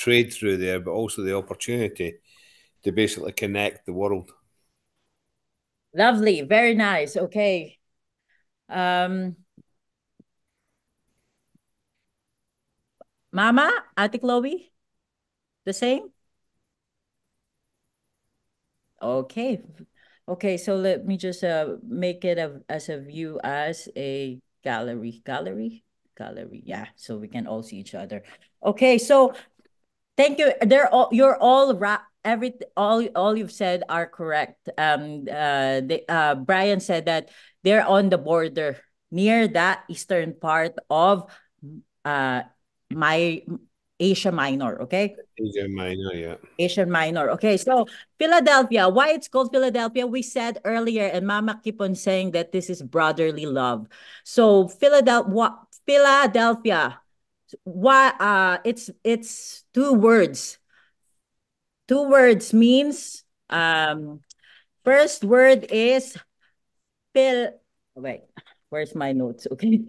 trade through there, but also the opportunity to basically connect the world. Lovely. Very nice. Okay. Um, Mama, Ate Chloe, the same? Okay. Okay, so let me just make it as a view as a gallery. Gallery? Gallery. Yeah, so we can all see each other. Okay, so thank you. They're all you're all all you've said are correct. Brian said that they're on the border near that eastern part of uh my Asia Minor, okay? Asia Minor, yeah. Asian Minor. Okay, so Philadelphia, why it's called Philadelphia? We said earlier, and Mama keep on saying that this is brotherly love. So Philadelphia, why? It's two words. Two words means first word is Phil. Wait, where's my notes? Okay,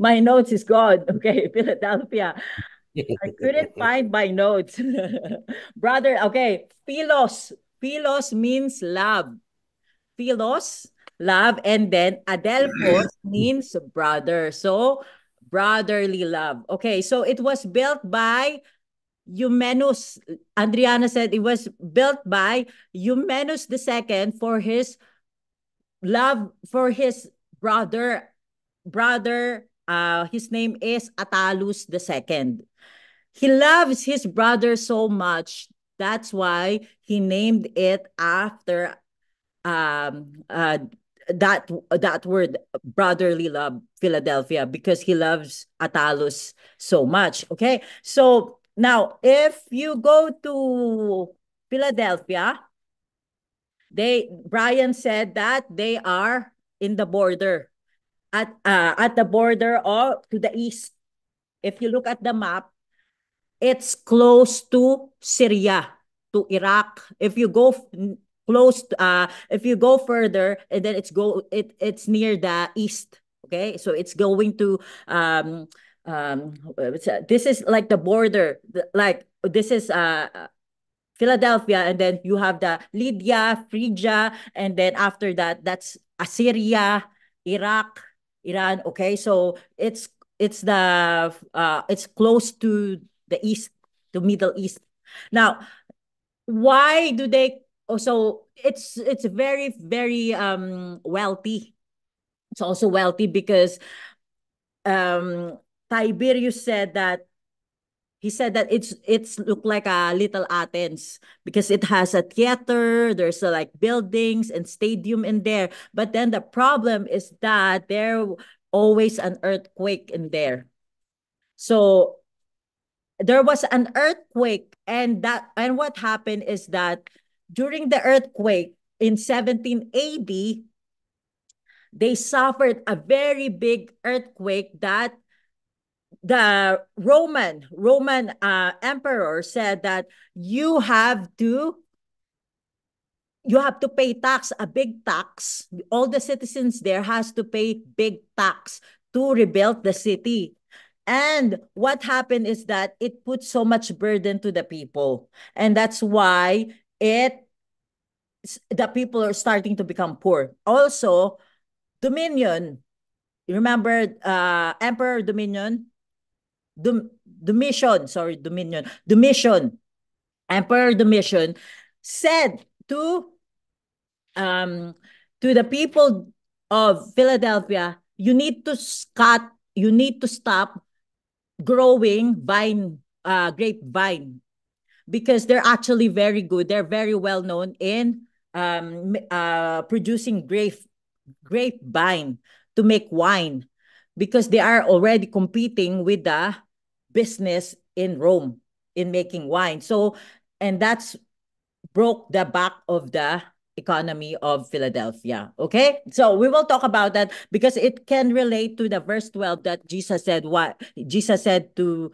my notes is gone. Okay, Philadelphia. I couldn't find my notes. Brother, okay. Philos. Philos means love. Philos, love. And then Adelphos means brother. So, brotherly love. Okay, so it was built by Eumenus. Adriana said it was built by Eumenus II for his love for his brother. His name is Attalus II. He loves his brother so much. That's why he named it after um uh that word brotherly love, Philadelphia, because he loves Attalus so much. Okay, so now if you go to Philadelphia, Brian said that they are in the border at the border or to the east. If you look at the map, it's close to Syria, to Iraq. If you go further, and then it's near the east. Okay, so it's going to this is like the border, like this is Philadelphia, and then you have the Lydia, Phrygia, and then after that, that's Assyria, Iraq, Iran. Okay, so it's close to the east, to Middle East. Now, why do they? Oh, so it's very wealthy. It's also wealthy because um Tiberius said that he said that it's look like a little Athens because it has a theater, there's like buildings and stadium in there. But then the problem is that there always an earthquake in there. So there was an earthquake, and what happened is that during the earthquake in 17 AD, they suffered a very big earthquake that the Roman emperor said that you have to pay tax, a big tax. All the citizens there has to pay big tax to rebuild the city. And what happened is that it put so much burden to the people. And that's why the people are starting to become poor. Also, Dominion. You remember Emperor Dominion? Domitian, sorry, Dominion. Domitian, Emperor Domitian said um, to the people of Philadelphia, you need to stop growing grapevine because they're actually very good. They're very well known in producing grapevine to make wine because they are already competing with the business in Rome in making wine. So, and that's broke the back of the economy of Philadelphia. Okay? So we will talk about that because it can relate to the verse 12 that Jesus said what Jesus said to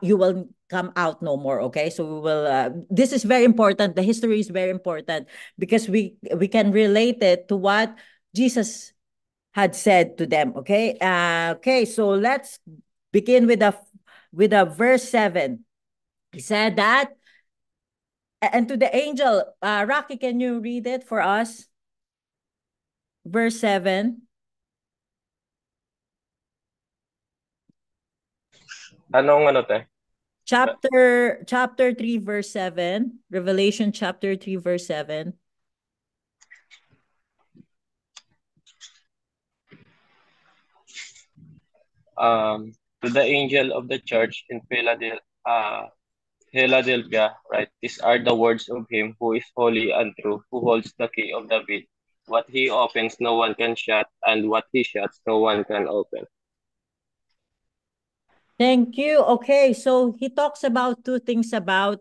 you will come out no more. Okay? So we will this is very important. The history is very important because we can relate it to what Jesus had said to them. Okay? Okay, so let's begin with the verse 7. He said that, and to the angel, Rocky, can you read it for us? Verse 7. Anong ano te? Chapter 3, verse 7. Revelation chapter 3, verse 7. To the angel of the church in Philadelphia, right? These are the words of him who is holy and true, who holds the key of David. What he opens, no one can shut, and what he shuts, no one can open. Thank you. Okay, so he talks about two things about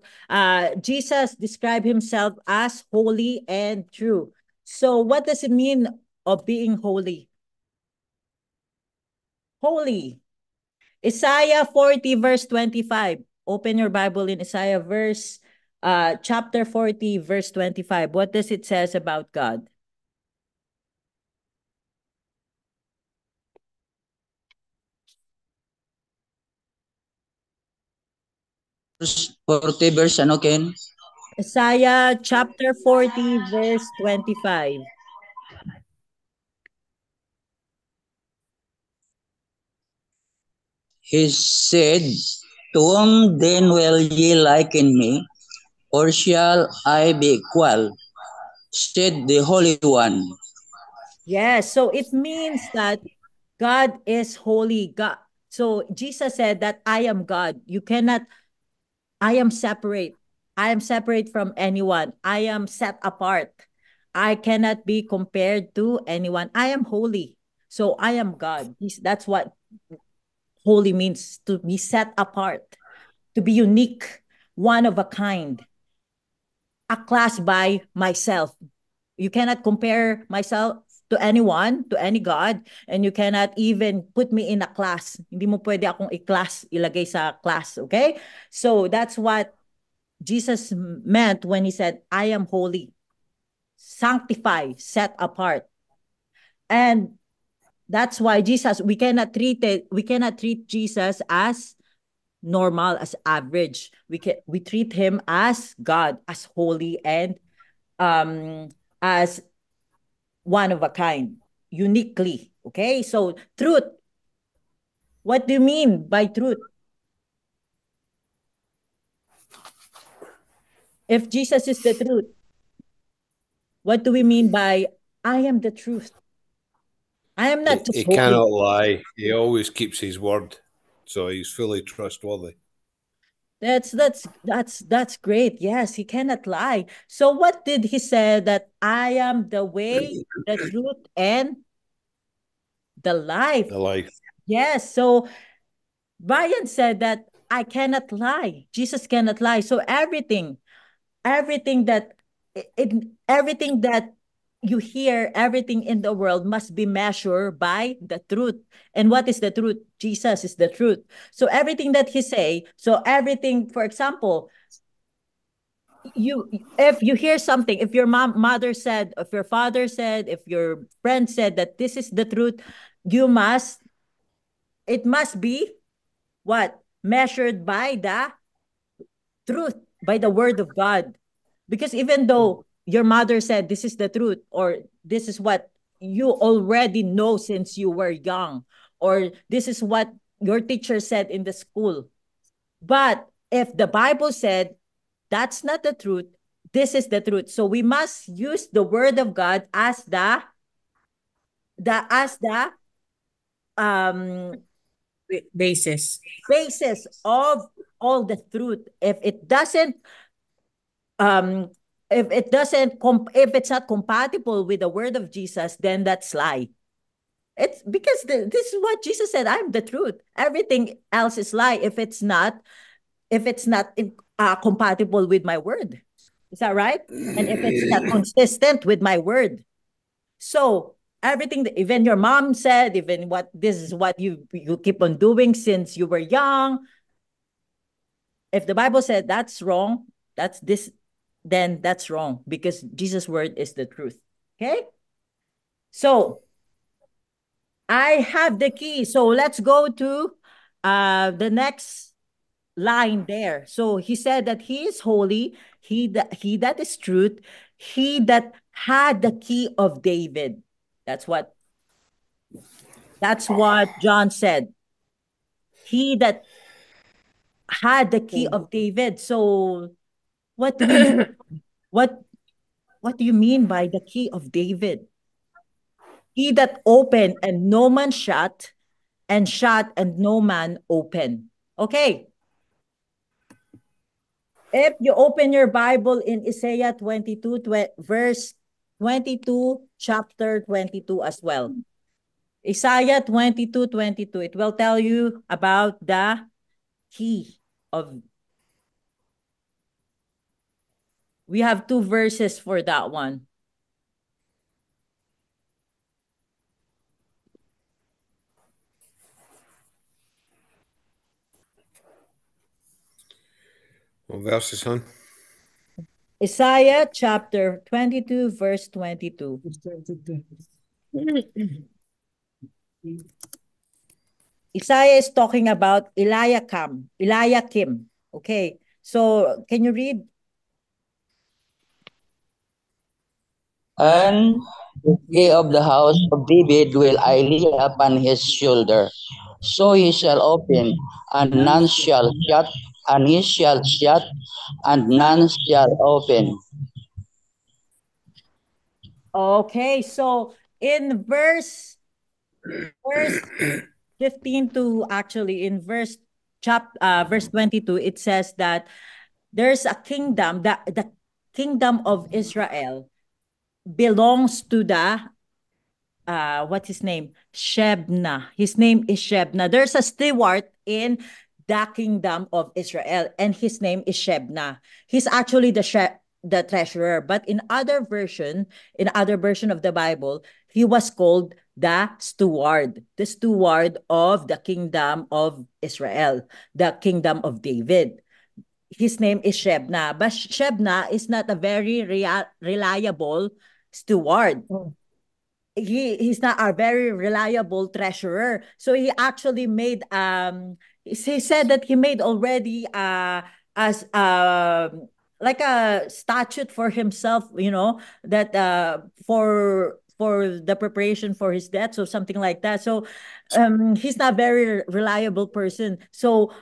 Jesus described himself as holy and true. So what does it mean of being holy? Holy. Isaiah 40 verse 25. Open your Bible in Isaiah chapter 40 verse 25. What does it says about God? Verse 40 verse ano Ken? Isaiah chapter 40 verse 25. He said, to whom then will ye liken me, or shall I be equal? Said the Holy One. Yes, so it means that God is holy. God. So Jesus said that I am God. You cannot, I am separate. I am separate from anyone. I am set apart. I cannot be compared to anyone. I am holy. So I am God. That's what holy means, to be set apart, to be unique, one of a kind, a class by myself. You cannot compare myself to anyone, to any God, and you cannot even put me in a class. Hindi mo pwede akong ilagay sa class, okay? So that's what Jesus meant when he said, I am holy, sanctified, set apart. And that's why we cannot treat Jesus as normal, as average. We treat him as God, as holy, and as one of a kind, uniquely. Okay, so truth. What do you mean by truth? If Jesus is the truth, what do we mean by I am the truth? I am not just He holy. cannot lie. He always keeps his word, so he's fully trustworthy. That's great. Yes, he cannot lie. So what did he say? That I am the way, the truth, and the life. The life. Yes. So Brian said that I cannot lie. Jesus cannot lie. So everything that everything that you hear, everything in the world must be measured by the truth. And what is the truth? Jesus is the truth. So everything that he say, so everything, for example, if you hear something, if your mother said, if your father said, if your friend said that this is the truth, you must it must be what? Measured by the truth, by the word of God. Because even though your mother said this is the truth, or this is what you already know since you were young, or this is what your teacher said in the school. But if the Bible said that's not the truth, this is the truth. So we must use the word of God as the um basis. basis of all the truth. Um if it's not compatible with the word of Jesus, then that's lie. It's because this is what Jesus said, I'm the truth. Everything else is lie if it's not compatible with my word. Is that right? And if it's not consistent with my word. So everything that even your mom said, even what this is what you keep on doing since you were young. If the Bible said that's wrong, that's this, then that's wrong because Jesus' word is the truth. Okay? So I have the key. So let's go to the next line there. So he said that he is holy, he that is truth, he that had the key of David. That's what John said. He that had the key of David. So what do we mean? What do you mean by the key of David? He that opened and no man shut, and shut and no man open. Okay. If you open your Bible in Isaiah 22, verse 22, chapter 22 as well. Isaiah 22:22. It will tell you about the key of. We have 2 verses for that one. What verses, son? Isaiah chapter 22, verse 22. Isaiah is talking about Eliakim. Okay. So can you read? And the key of the house of David will I lay upon his shoulder. So he shall open, and none shall shut, and he shall shut, and none shall open. Okay, so in verse 15 to actually in verse 22, it says that there's a kingdom, that the kingdom of Israel belongs to the what's his name? Shebna. His name is Shebna. There's a steward in the kingdom of Israel, and his name is Shebna. He's actually the treasurer, but in other version of the Bible, he was called the steward of the kingdom of Israel, the kingdom of David. His name is Shebna, but Shebna is not a very reliable steward. He's not a very reliable treasurer. So he actually made he said that he made already as like a statute for himself, that for the preparation for his death, so something like that. So he's not very reliable person. So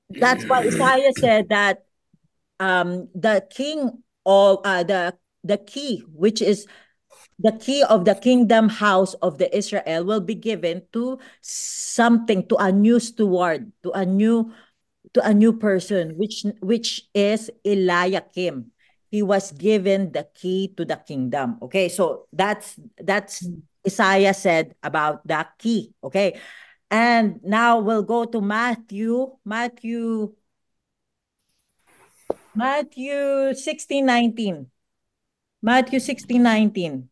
that's why Isaiah said that the king of the key, which is the key of the kingdom house of the Israel, will be given to a new steward, to a new person, which is Eliakim. He was given the key to the kingdom. Okay, so that's Isaiah said about the key. Okay, and now we'll go to Matthew 16:19. Matthew 16:19.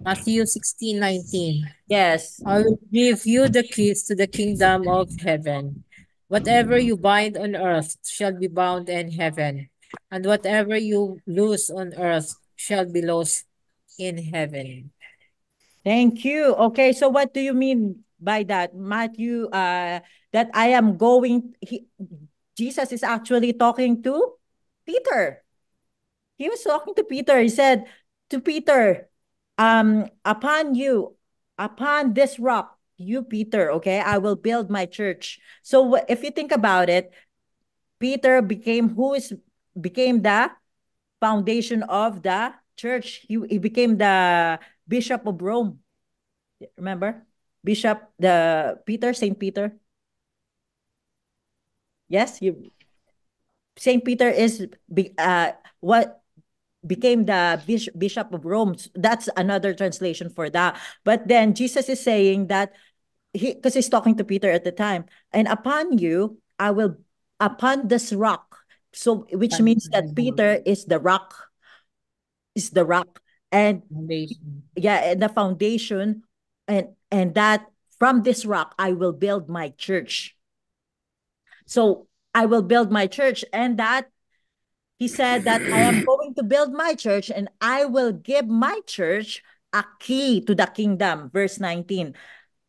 Matthew 16:19. Yes. I will give you the keys to the kingdom of heaven. Whatever you bind on earth shall be bound in heaven, and whatever you loose on earth shall be loosed in heaven. Thank you. Okay, so what do you mean by that, Matthew? That I am going. Jesus is actually talking to Peter. He was talking to Peter. He said to Peter, upon this rock, you Peter, okay, I will build my church. So if you think about it, Peter became the foundation of the church. He became the Bishop of Rome. Remember? Saint Peter. Yes, Saint Peter is what became the Bishop of Rome. That's another translation for that. But then Jesus is saying that because he's talking to Peter at the time, and upon you, upon this rock. So which means that Peter is the rock, and Foundation. yeah, and the foundation, and that from this rock I will build my church. So I will build my church, and that he said that I am going to build my church, and I will give my church a key to the kingdom. Verse 19.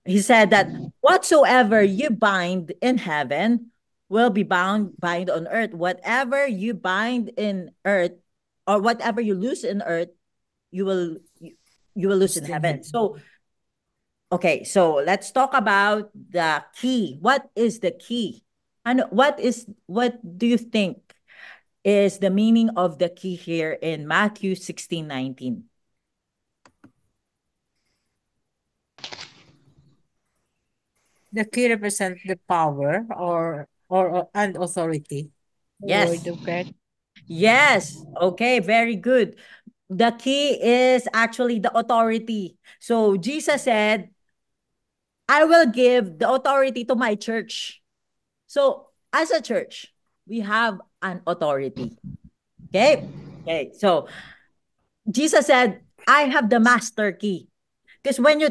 He said that whatsoever you bind in heaven will be bind on earth. Whatever you bind in earth, or whatever you lose in earth, you will you will lose in heaven. So okay, so let's talk about the key. What is the key? And what do you think is the meaning of the key here in Matthew 16:19? The key represents the power or and authority. Yes. Word of God. Yes. Okay, very good. The key is actually the authority. So Jesus said, I will give the authority to my church. So as a church, we have an authority. Okay? Okay. So Jesus said, I have the master key. Because when you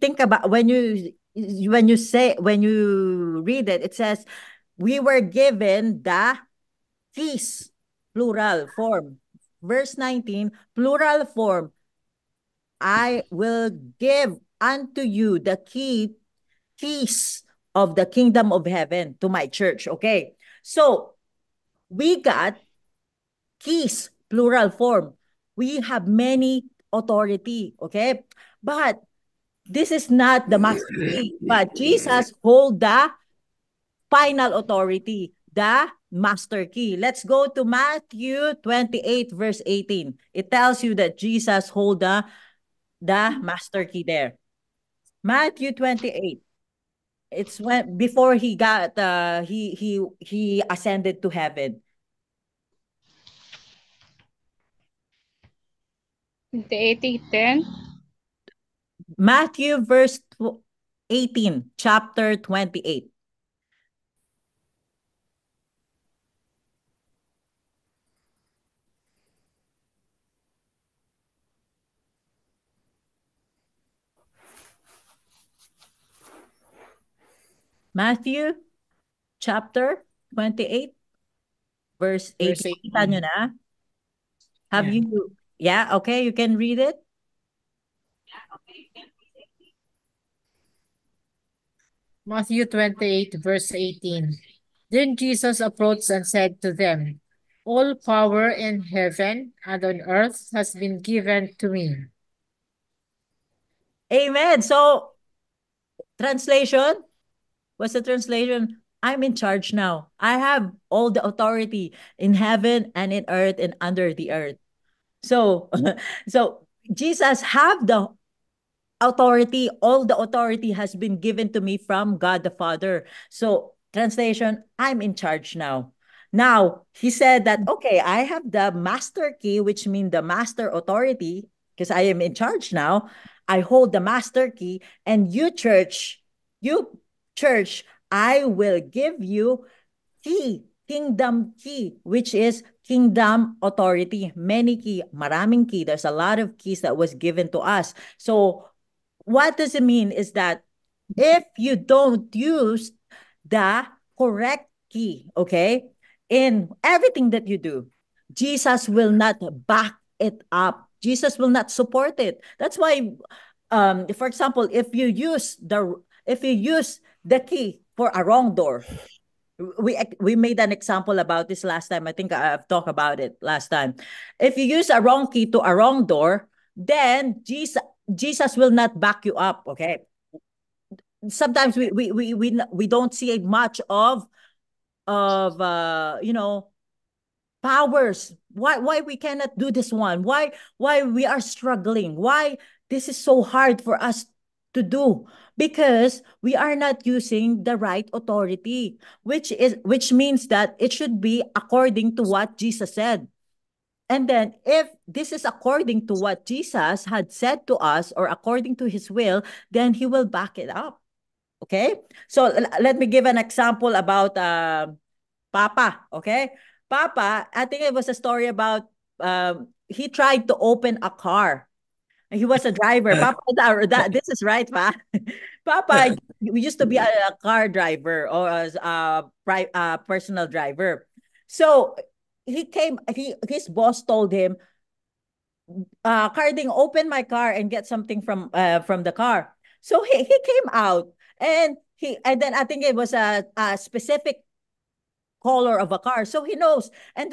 think about when you read it, it says we were given the keys, plural form. Verse 19, plural form. I will give unto you the keys of the kingdom of heaven to my church. Okay. So we got keys, plural form. We have many authority. Okay. But this is not the master key, but Jesus hold the final authority, the master key. Let's go to Matthew 28, verse 18. It tells you that Jesus hold the master key there. Matthew 28. It's when before he got he ascended to heaven. 20:10. Matthew verse 18, chapter 28. Matthew chapter 28 verse 18. Kita nyo na? Have Yeah. you yeah, okay, you can read it. Matthew 28, verse 18. Then Jesus approached and said to them, all power in heaven and on earth has been given to me. Amen. So translation, what's the translation? I'm in charge now. I have all the authority in heaven and in earth and under the earth. So so Jesus have the authority. All the authority has been given to me from God the Father. So translation, I'm in charge now. Now he said that, okay, I have the master key, which means the master authority, because I am in charge now. I hold the master key, and you church, I will give you kingdom key, which is kingdom authority. Many key, maraming key. There's a lot of keys that was given to us. So what does it mean is that if you don't use the correct key, okay, in everything that you do, Jesus will not back it up. Jesus will not support it. That's why, for example, if you use the key for a wrong door, we made an example about this last time. I think I've talked about it last time. If you use a wrong key to a wrong door, then Jesus will not back you up. Okay. Sometimes we don't see much of powers. Why we cannot do this one? Why we are struggling? Why this is so hard for us to do? Because we are not using the right authority, which means that it should be according to what Jesus said. And then if this is according to what Jesus had said to us or according to his will, then he will back it up. Okay? So let me give an example about Papa, okay? Papa, I think it was a story about he tried to open a car. He was a driver. Papa, this is right, pa. Papa we used to be a car driver or as a personal driver. So his boss told him, Carding, open my car and get something from the car. So he came out, and then I think it was a specific color of a car. So he knows. And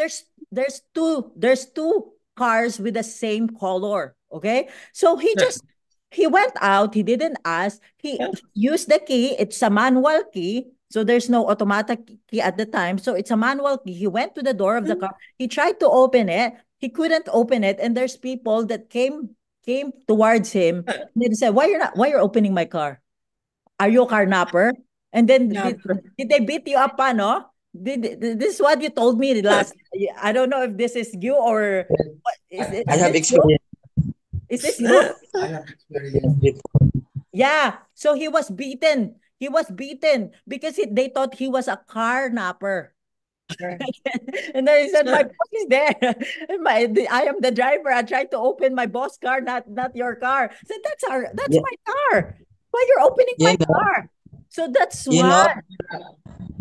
there's two cars with the same color. Okay. So he went out, he didn't ask, he used the key, it's a manual key. So there's no automatic key at the time. So it's a manual key. He went to the door of the car. He tried to open it. He couldn't open it. And there's people that came towards him. They said, why you're opening my car? Are you a carnapper? And then did they beat you up, no? This is what you told me the last. I don't know if this is you or what, I have this you? experience. Is this you? I have experience before. Yeah. So he was beaten. He was beaten because they thought he was a carnapper. And then he said, "My boss is there. I am the driver. I tried to open my boss' car, not your car." I said, "That's Yeah. my car. Why you're opening my You know, car?" So that's you know, why.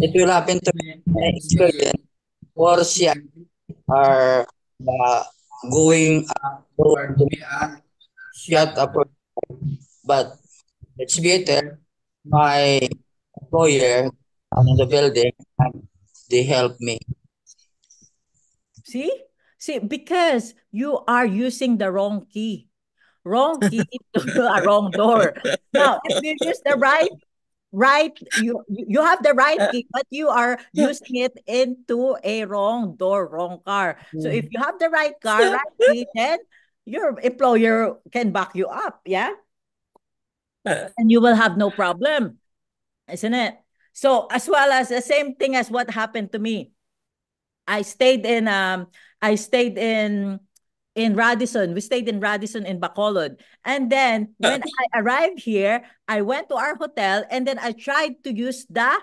it will happen to me. My experience. Or siya are going to be shut up, but it's better. My employer in the building, they help me. See, because you are using the wrong key. Wrong key to a wrong door. Now, if you use the right, you have the right key, but you are using it into a wrong door, wrong car. So if you have the right car, right key, then your employer can back you up, yeah, and you will have no problem, isn't it? So as well as the same thing as what happened to me. I stayed in Radisson. We stayed in Radisson in Bacolod. And then when I arrived here, I went to our hotel and then I tried to use the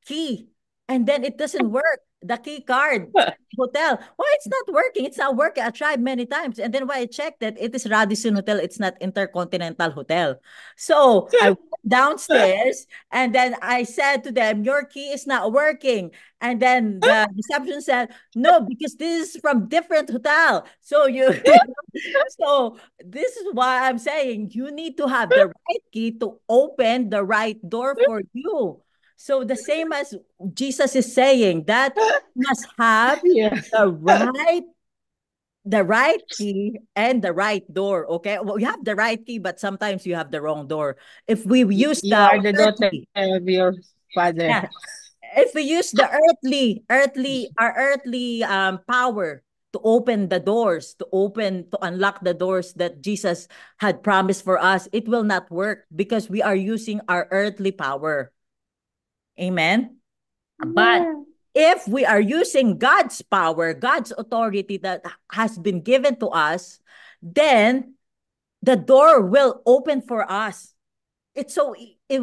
key. And then it doesn't work. The key card hotel. Why it's not working? It's not working. I tried many times. And then when I checked that it is Radisson Hotel, it's not Intercontinental Hotel. So I went downstairs and then I said to them, your key is not working. And then the reception said, no, because this is from different hotel. So so this is why I'm saying you need to have the right key to open the right door for you. So the same as Jesus is saying that you must have the right key and the right door. Okay. Well, you have the right key, but sometimes you have the wrong door. If we use You are the daughter earthly, of your father. yeah, if we use the earthly power to open the doors, to unlock the doors that Jesus had promised for us, it will not work because we are using our earthly power. Amen. But if we are using God's power, God's authority that has been given to us, then the door will open for us. It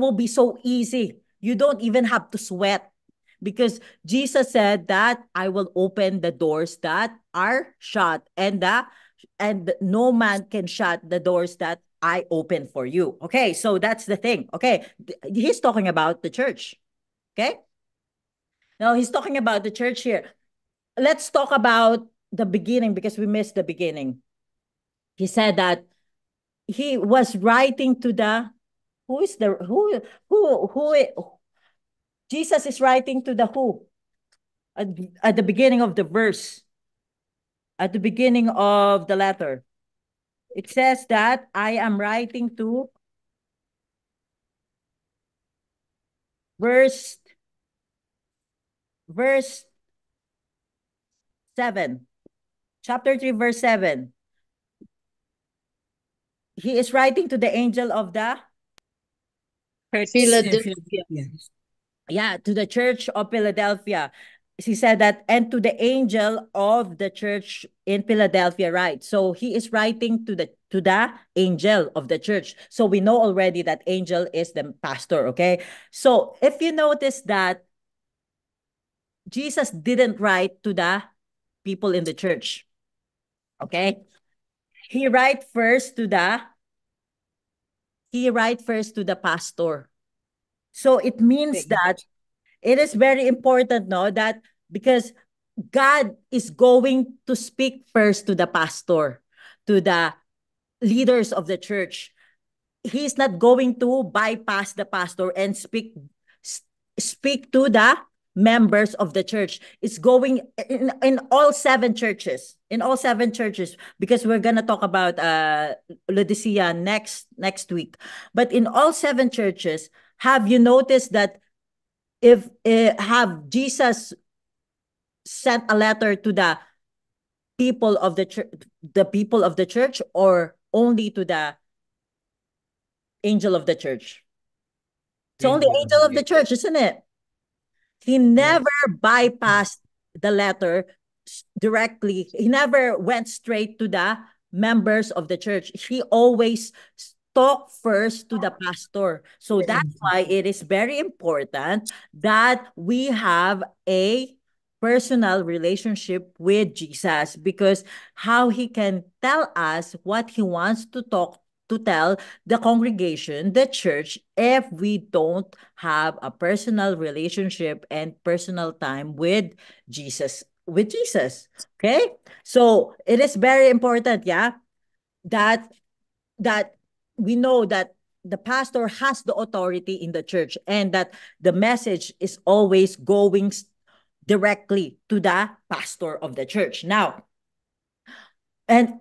will be so easy. You don't even have to sweat because Jesus said that I will open the doors that are shut and no man can shut the doors that I open for you. Okay, so that's the thing. Okay, he's talking about the church. Okay, now he's talking about the church here. Let's talk about the beginning because we missed the beginning. He said that he was writing to Jesus is writing to the who at the beginning of the verse, at the beginning of the letter. It says that I am writing to verse 7, chapter 3, verse 7. He is writing to the angel of the Philadelphia. Yeah, to the church of Philadelphia. He said that, and to the angel of the church in Philadelphia, right? So he is writing to the angel of the church. So we know already that angel is the pastor, okay? So if you notice that Jesus didn't write to the people in the church, okay? He write first to the pastor. So it means that it is very important, no, that because God is going to speak first to the pastor, to the leaders of the church. he's not going to bypass the pastor and speak to the members of the church. It's going in all 7 churches. In all 7 churches, because we're gonna talk about Laodicea next week. But in all 7 churches, have you noticed that if have Jesus sent a letter to the people of the church, or only to the angel of the church? It's only angel of the church, isn't it? He never bypassed the letter directly. He never went straight to the members of the church. He always talked first to the pastor. So that's why it is very important that we have a personal relationship with Jesus, because how he can tell us what he wants to tell the congregation, the church, if we don't have a personal relationship and personal time with Jesus. Okay? So it is very important, yeah, that we know that the pastor has the authority in the church, and that the message is always going directly to the pastor of the church. Now, and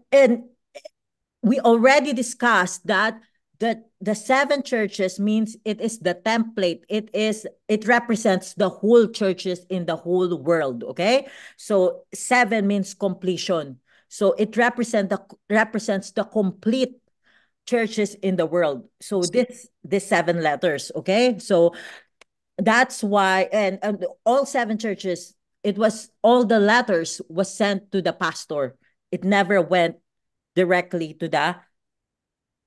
we already discussed that the 7 churches means it is the template. It represents the whole churches in the whole world. Okay, so 7 means completion. So it represents the complete churches in the world. So this 7 letters. Okay, so that's why, and all 7 churches, it was all the letters was sent to the pastor. It never went directly to the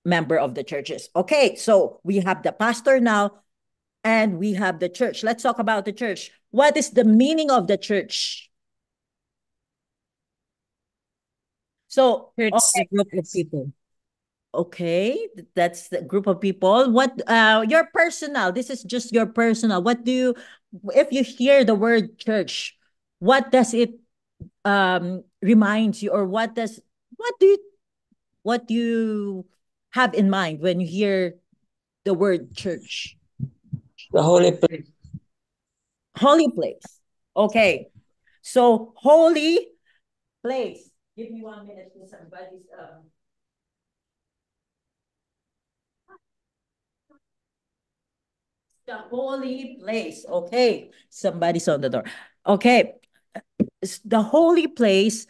member of the churches. Okay, so we have the pastor now, and we have the church. Let's talk about the church. What is the meaning of the church? So, Church is a group of people. okay, that's the group of people. What your personal, this is just your personal. What do you, if you hear the word church, what does it reminds you, or what do you have in mind when you hear the word church? The holy place. Holy place. Okay. So holy place. Give me 1 minute to somebody's the holy place. Okay. Somebody's on the door. Okay. The holy place.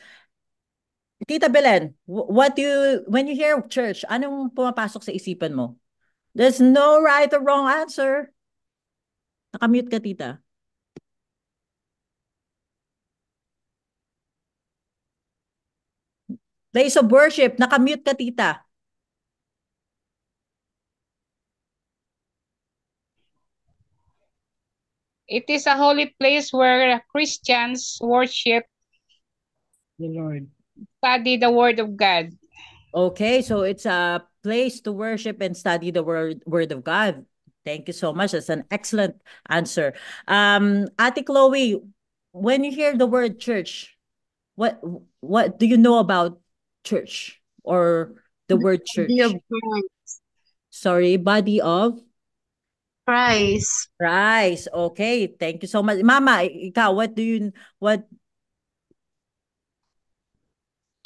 Tita Belen, what do you, when you hear church, anong pumapasok sa isipan mo? There's no right or wrong answer. Nakamute ka, tita. Place of worship, nakamute ka, tita. It is a holy place where Christians worship, The Lord. study the word of God. Okay, so it's a place to worship and study the word of God. Thank you so much. That's an excellent answer. Ate Chloe, when you hear the word church, what do you know about church, or the word church? Body of Christ. Sorry, body of Christ. Christ. Okay, thank you so much. Mama, ikaw,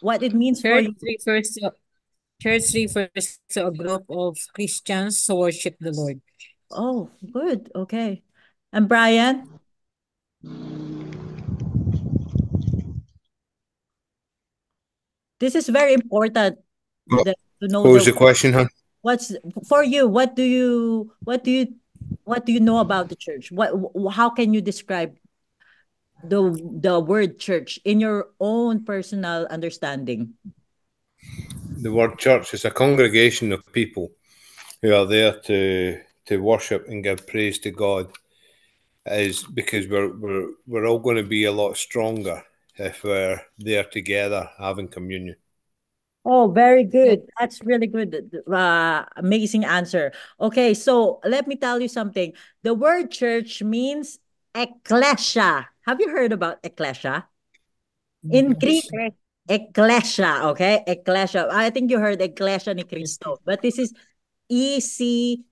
what it means for you? Church refers to a group of Christians who worship the Lord. Oh, good. Okay. And Brian? This is very important to know. What was the question, hon? What's for you? What do you know about the church? How can you describe the word church in your own personal understanding? The word church is a congregation of people who are there to worship and give praise to God. Is because we're all going to be a lot stronger if we're there together having communion. Oh, very good. That's really good. Amazing answer. Okay, so let me tell you something. The word church means ecclesia. Have you heard about ecclesia? In Greek, ecclesia, okay? Ecclesia. I think you heard ecclesia ni Cristo. But this is Ecclesia.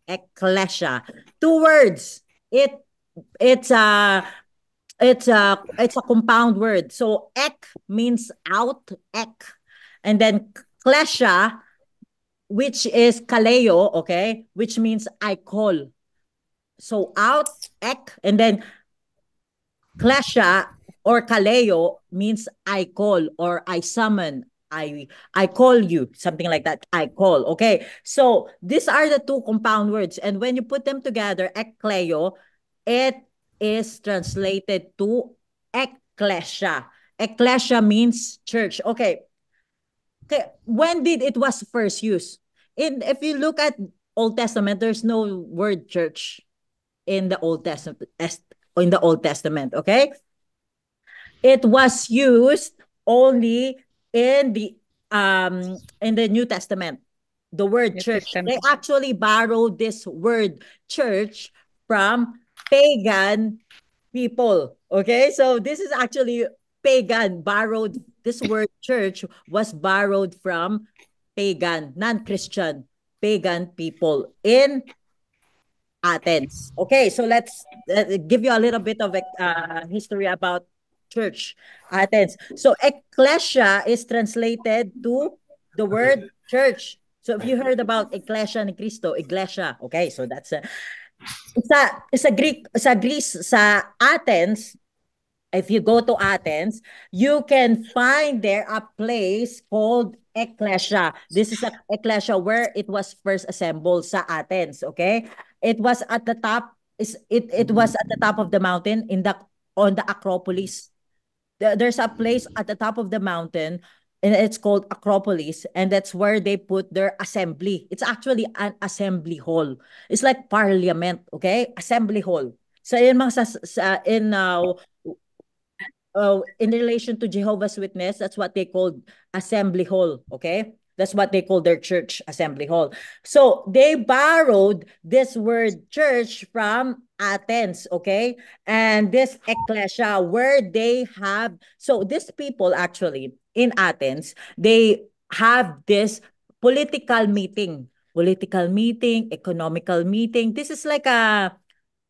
Ecclesia. 2 words. It's a it's a compound word. So ek means out, ek. And then klesha, which is kaleo, okay, which means I call. So out, ek, and then klesha or kaleo means I call or I summon. I call you, something like that. I call. Okay. So these are the 2 compound words. And when you put them together, ekkleo, it is translated to ecclesia. Ecclesia means church. Okay. Okay. When did it was first used? If you look at Old Testament, there's no word church in the Old Testament. Okay. It was used only in the New Testament. The word New church. Testament. They actually borrowed this word church from pagan people. Okay, so this is actually pagan borrowed. This word church was borrowed from pagan, non-Christian, pagan people in Athens. Okay, so let's give you a little bit of history about church, Athens. So ecclesia is translated to the word church. So if you heard about ecclesia ni Cristo, iglesia. Okay, so that's sa Greece, sa Athens. If you go to Athens, you can find there a place called Ecclesia. This is a Ecclesia where it was first assembled sa Athens, okay? It was at the top it was at the top of the mountain on the Acropolis. There's a place at the top of the mountain and it's called Acropolis, and that's where they put their assembly. It's actually an assembly hall. It's like parliament, okay? Assembly hall. So in relation to Jehovah's Witness, that's what they called assembly hall, okay? That's what they call their church, assembly hall. So they borrowed this word church from Athens, okay? And this ecclesia where they have, so these people actually in Athens, they have this political meeting, economical meeting. This is like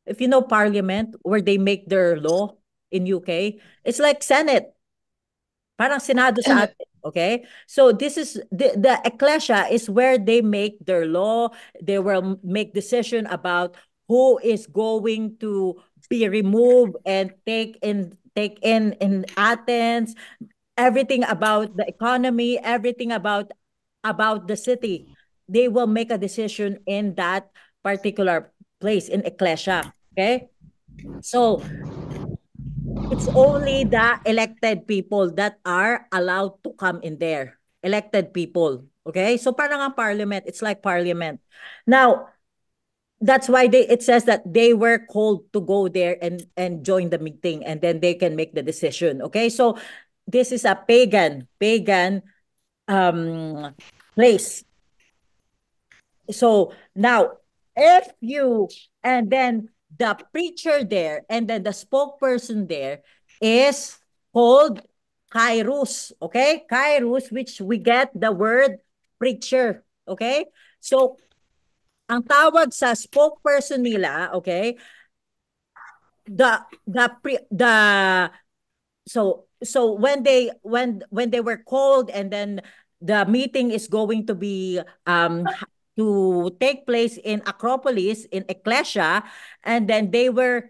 if you know parliament where they make their law in UK, it's like Senate. Parang Senado sa atin. Okay? So this is the ecclesia is where they make their law. They will make decision about who is going to be removed and take in Athens, everything about the economy, everything about the city. They will make a decision in that particular place in ecclesia. Okay? So it's only the elected people that are allowed to come in there. Elected people. Okay? So parang ang parliament, it's like parliament. Now, that's why it says that they were called to go there and join the meeting, and then they can make the decision. Okay? So this is a pagan place. So now, and then the preacher there, and then the spokesperson there is called Kairos, okay? Kairos, which we get the word preacher, okay? So, ang tawag sa spokesperson nila, okay? So when they were called, and then the meeting is going to be to take place in Acropolis in Ecclesia, and then they were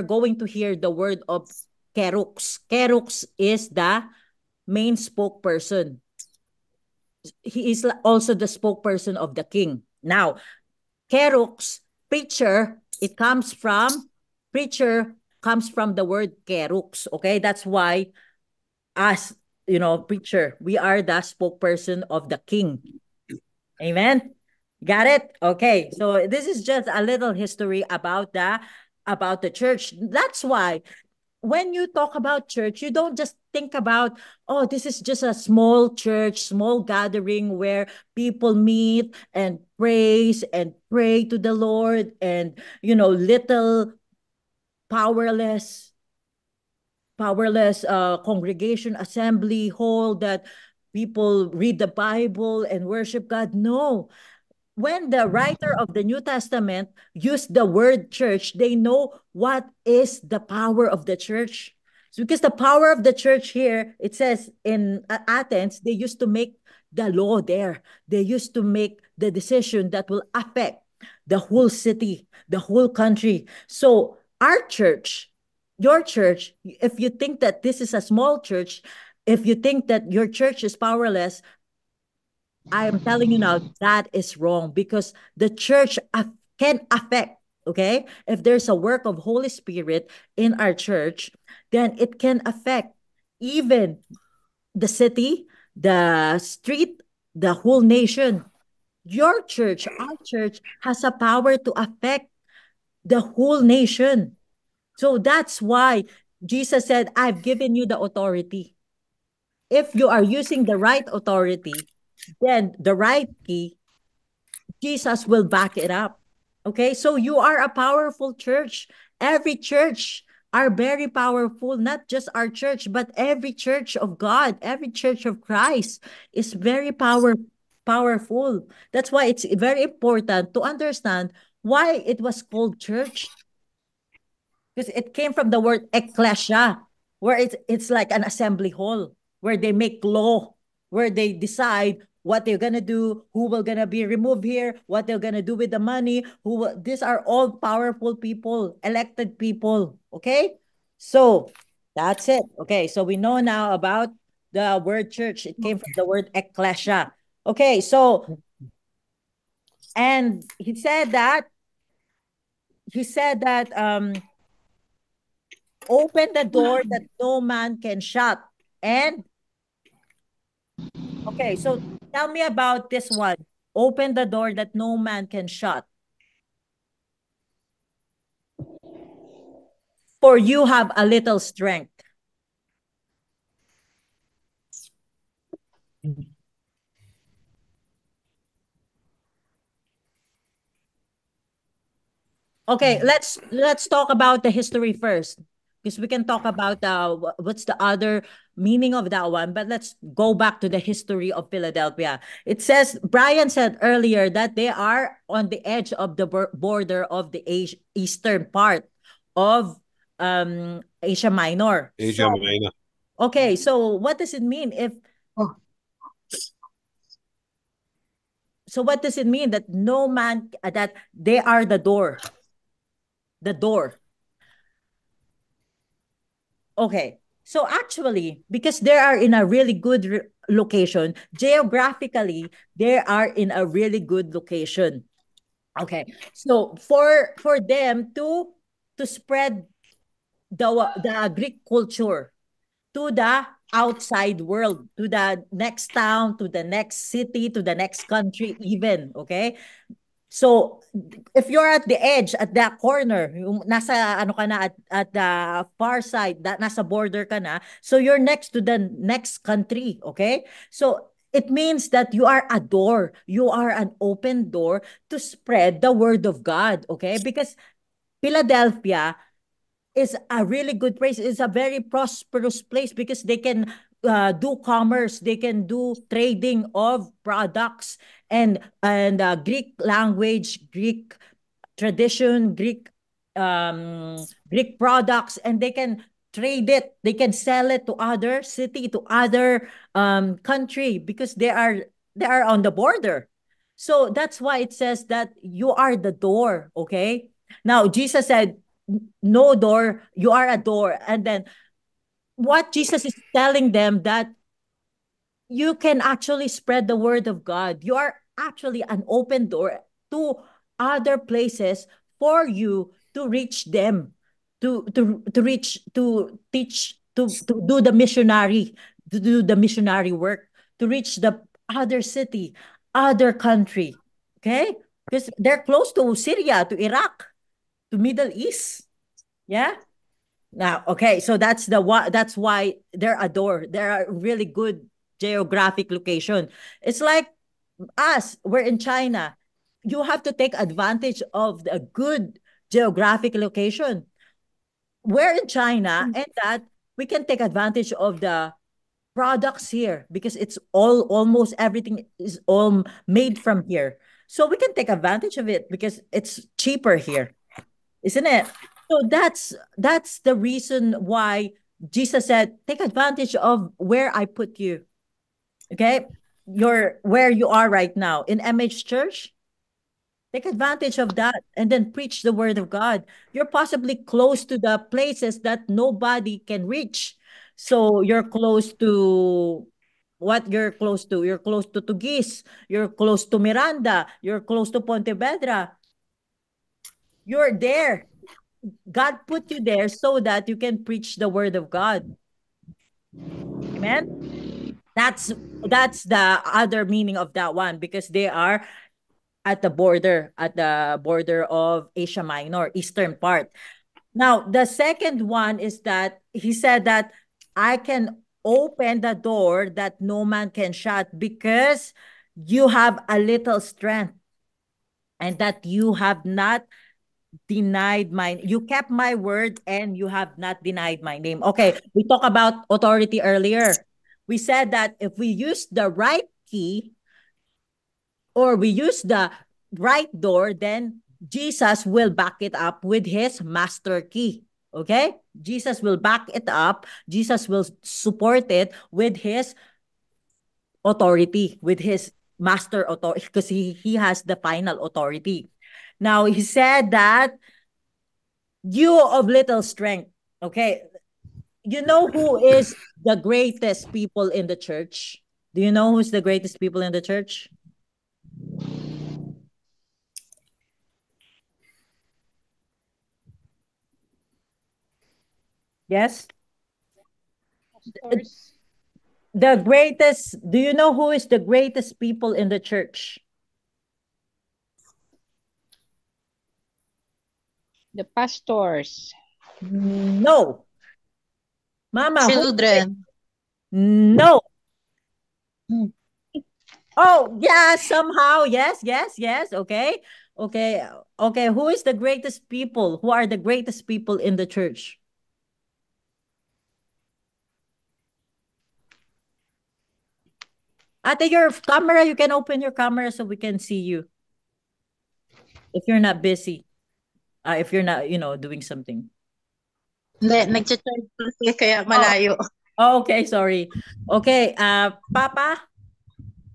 going to hear the word of Kerux. Kerux is the main spokesperson. He is also the spokesperson of the king. Now, Kerux, preacher, preacher comes from the word kerux. Okay, that's why us, preacher, we are the spokesperson of the king. Amen. Got it? Okay, so this is just a little history about the church. That's why when you talk about church, you don't just think about, oh, this is just a small church, small gathering where people meet and praise and pray to the Lord, and little powerless powerless congregation, assembly hall that people read the Bible and worship God. No. When the writer of the New Testament used the word church, they know what is the power of the church. So because the power of the church here, it says in Athens, they used to make the law there. They used to make the decision that will affect the whole city, the whole country. So our church, your church, if you think that this is a small church, if you think that your church is powerless, I am telling you now that is wrong, because the church can affect, okay? If there's a work of Holy Spirit in our church, then it can affect even the city, the street, the whole nation. Your church, our church, has a power to affect the whole nation. So that's why Jesus said, I've given you the authority. If you are using the right authority, then the right key, Jesus will back it up. Okay, so you are a powerful church. Every church are very powerful, not just our church, but every church of God, every church of Christ is very powerful. That's why it's very important to understand why it was called church, because it came from the word ecclesia, where it's like an assembly hall where they make law, where they decide what they're gonna do, who will gonna be removed here, what they're gonna do with the money, these are all powerful people, elected people. Okay, so that's it. Okay, so we know now about the word church. It came from the word ecclesia. Okay, so and he said that open the door that no man can shut. And okay, so tell me about this one. Open the door that no man can shut. For you have a little strength. Okay, let's talk about the history first, because we can talk about what's the other meaning of that one, but let's go back to the history of Philadelphia. It says, Brian said earlier that they are on the edge of the border of the eastern part of Asia Minor. Asia Minor. Okay, so what does it mean if so what does it mean that no man that they are the door? The door. Okay. So actually, because they are in a really good location, geographically, they are in a really good location. Okay. So for them to spread the Greek culture to the outside world, to the next town, to the next city, to the next country even, okay? So, if you're at the edge, at the corner, yung nasa ano ka na at the far side, nasa border ka na, so you're next to the next country, okay? So, it means that you are a door, you are an open door to spread the word of God, okay? Because Philadelphia is a really good place. It's a very prosperous place because they can do commerce, they can do trading of products and Greek language, Greek tradition, Greek products, and they can trade it. They can sell it to other city, to other country, because they are on the border. So that's why it says that you are the door. Okay. Now Jesus said, no door, you are a door. And then what Jesus is telling them that you can actually spread the word of God. You are actually an open door to other places for you to reach them, to reach, to teach, to do the missionary, to do the missionary work, to reach the other city, other country. Okay? Because they're close to Syria, to Iraq, to Middle East. Yeah. Now, okay, so that's why they're a door. They're a really good geographic location. It's like us, we're in China. You have to take advantage of the good geographic location. We're in China, and that we can take advantage of the products here because it's almost everything is all made from here. So we can take advantage of it because it's cheaper here, isn't it? So that's the reason why Jesus said, take advantage of where I put you. Okay? You're where you are right now in MH Church. Take advantage of that and then preach the word of God. You're possibly close to the places that nobody can reach. So you're close to what you're close to. You're close to Tugis. You're close to Miranda. You're close to Pontevedra. You're there. God put you there so that you can preach the word of God. Amen. That's the other meaning of that one because they are at the border of Asia Minor, eastern part. Now, the second one is that he said that I can open the door that no man can shut because you have a little strength and that you have not denied you kept my word and you have not denied my name. Okay, we talked about authority earlier. We said that if we use the right key or we use the right door, then Jesus will back it up with his master key. Okay? Jesus will back it up. Jesus will support it with his authority, with his master authority, because he has the final authority. Now, he said that you of little strength. Okay? You know who is the greatest people in the church? Do you know who's the greatest people in the church? Yes? Pastors. The greatest, do you know who is the greatest people in the church? The pastors. No. Mama, who? Children. No. Oh, yeah, somehow. Yes, yes, yes. Okay. Okay. Okay. Who is the greatest people? Who are the greatest people in the church? Ate, your camera, you can open your camera so we can see you. If you're not busy. If you're not, doing something. Hindi, nag-charge kasi kaya malayo. Oh, okay, sorry. Okay, Papa,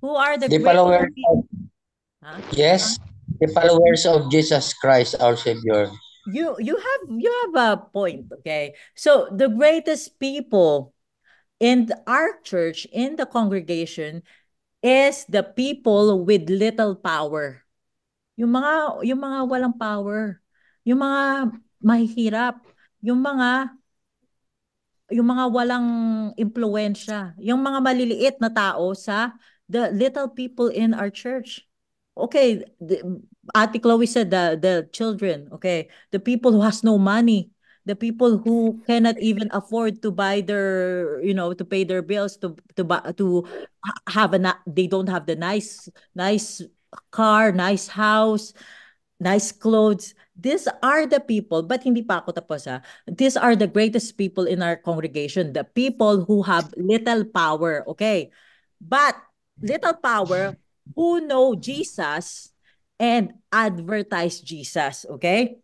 who are the The greatest followers people? of, Huh? yes, the followers of Jesus Christ, our Savior. You have a point, okay? So the greatest people in our church, in the congregation, is the people with little power. Yung mga walang power, yung mga mahihirap, yung mga walang impluwensya, yung mga maliliit na tao sa the little people in our church. Okay, Ate Chloe said the children, okay, the people who has no money, the people who cannot even afford to buy their, to pay their bills, to buy, to have they don't have the nice car, nice house, nice clothes. These are the people, but hindi pa ako tapos ha. These are the greatest people in our congregation, the people who have little power, okay? But little power who know Jesus and advertise Jesus, okay?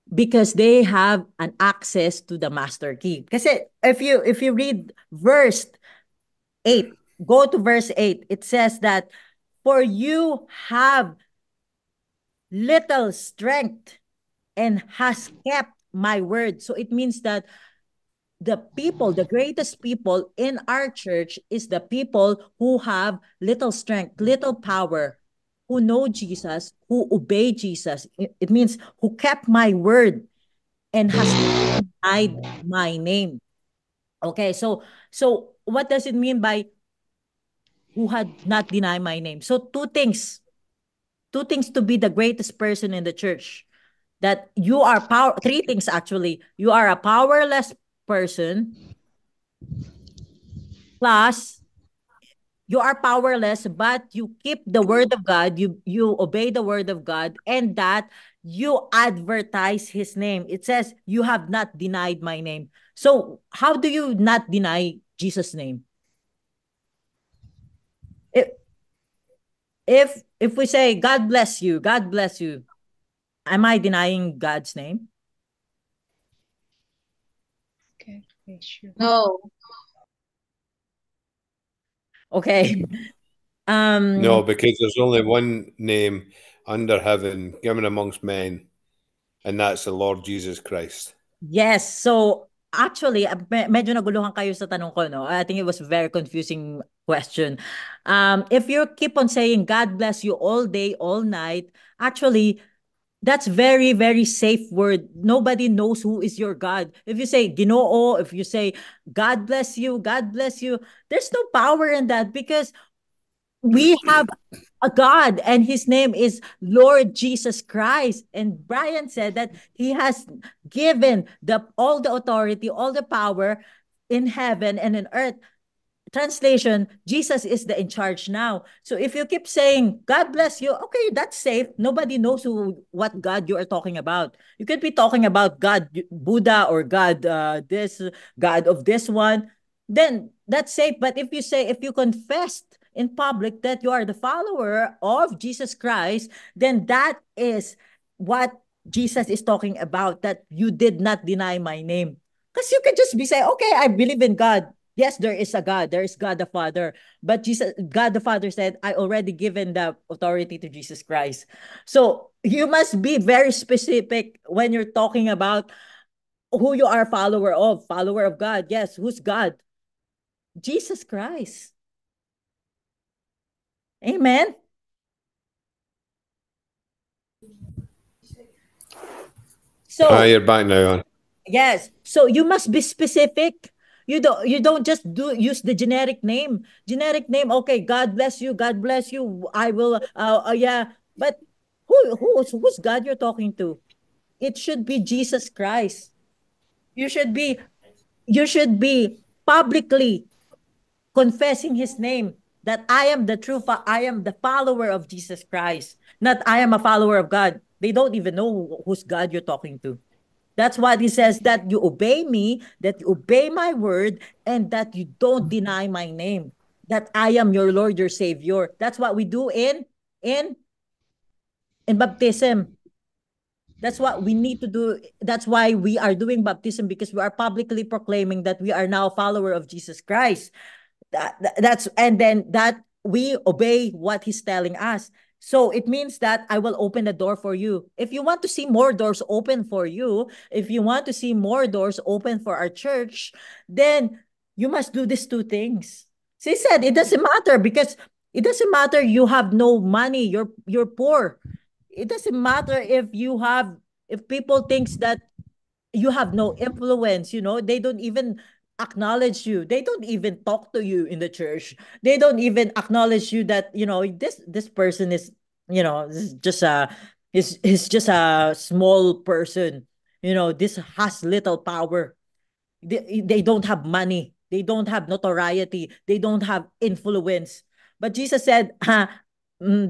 Because they have an access to the master key. Kasi if you read verse 8, go to verse 8, it says that for you have little strength and has kept my word. So it means that the greatest people in our church is the people who have little strength, little power, who know Jesus, who obey Jesus. It means who kept my word and has denied my name. Okay, so what does it mean by who had not denied my name? So two things to be the greatest person in the church. That you are three things actually. You are a powerless person, plus you are powerless, but you keep the word of God, you obey the word of God, and that you advertise his name. It says, you have not denied my name. So how do you not deny Jesus' name? If if we say, God bless you, God bless you, am I denying God's name? Okay, sure. No. Okay. No, because there's only one name under heaven given amongst men, and that's the Lord Jesus Christ. Yes. So actually, medyo naguluhan kayo sa tanong ko, no? I think it was a very confusing question. If you keep on saying God bless you all day, all night, actually, that's very, very safe word. Nobody knows who is your God. If you say Ginoo, if you say God bless you, there's no power in that, because we have a God, and his name is Lord Jesus Christ. And Brian said that he has given all the authority, all the power in heaven and in earth. Translation, Jesus is the in charge now. So if you keep saying God bless you, okay, that's safe. Nobody knows what God you are talking about. You could be talking about God Buddha, or God this God of this one, then that's safe. But if you confessed in public that you are the follower of Jesus Christ, then that is what Jesus is talking about, that you did not deny my name. Because you can just be saying, okay, I believe in God. Yes, there is a God. There is God the Father. But God the Father said, I already given the authority to Jesus Christ. So you must be very specific when you're talking about who you are follower of. Follower of God. Yes, who's God? Jesus Christ. Amen. So You're back now on. yes. So you must be specific. You don't just use the generic name. Generic name, okay, God bless you, God bless you. I will yeah. But who's God you're talking to? It should be Jesus Christ. You should be you should be publicly confessing his name, that I am the follower of Jesus Christ, not I am a follower of God. They don't even know who's God you're talking to. That's what he says, that you obey me, that you obey my word, and that you don't deny my name, that I am your Lord, your Savior. That's what we do in in baptism. That's what we need to do. That's why we are doing baptism, because we are publicly proclaiming that we are now a follower of Jesus Christ. That's, and then that we obey what he's telling us. So it means that I will open the door for you. If you want to see more doors open for you, if you want to see more doors open for our church, then you must do these two things. She said it doesn't matter, because it doesn't matter you have no money, you're poor. It doesn't matter if people thinks that you have no influence, they don't even acknowledge you, they don't even talk to you in the church, they don't even acknowledge you, that this person is, this is just a is just a small person, this has little power. They don't have money, they don't have notoriety, they don't have influence. But Jesus said,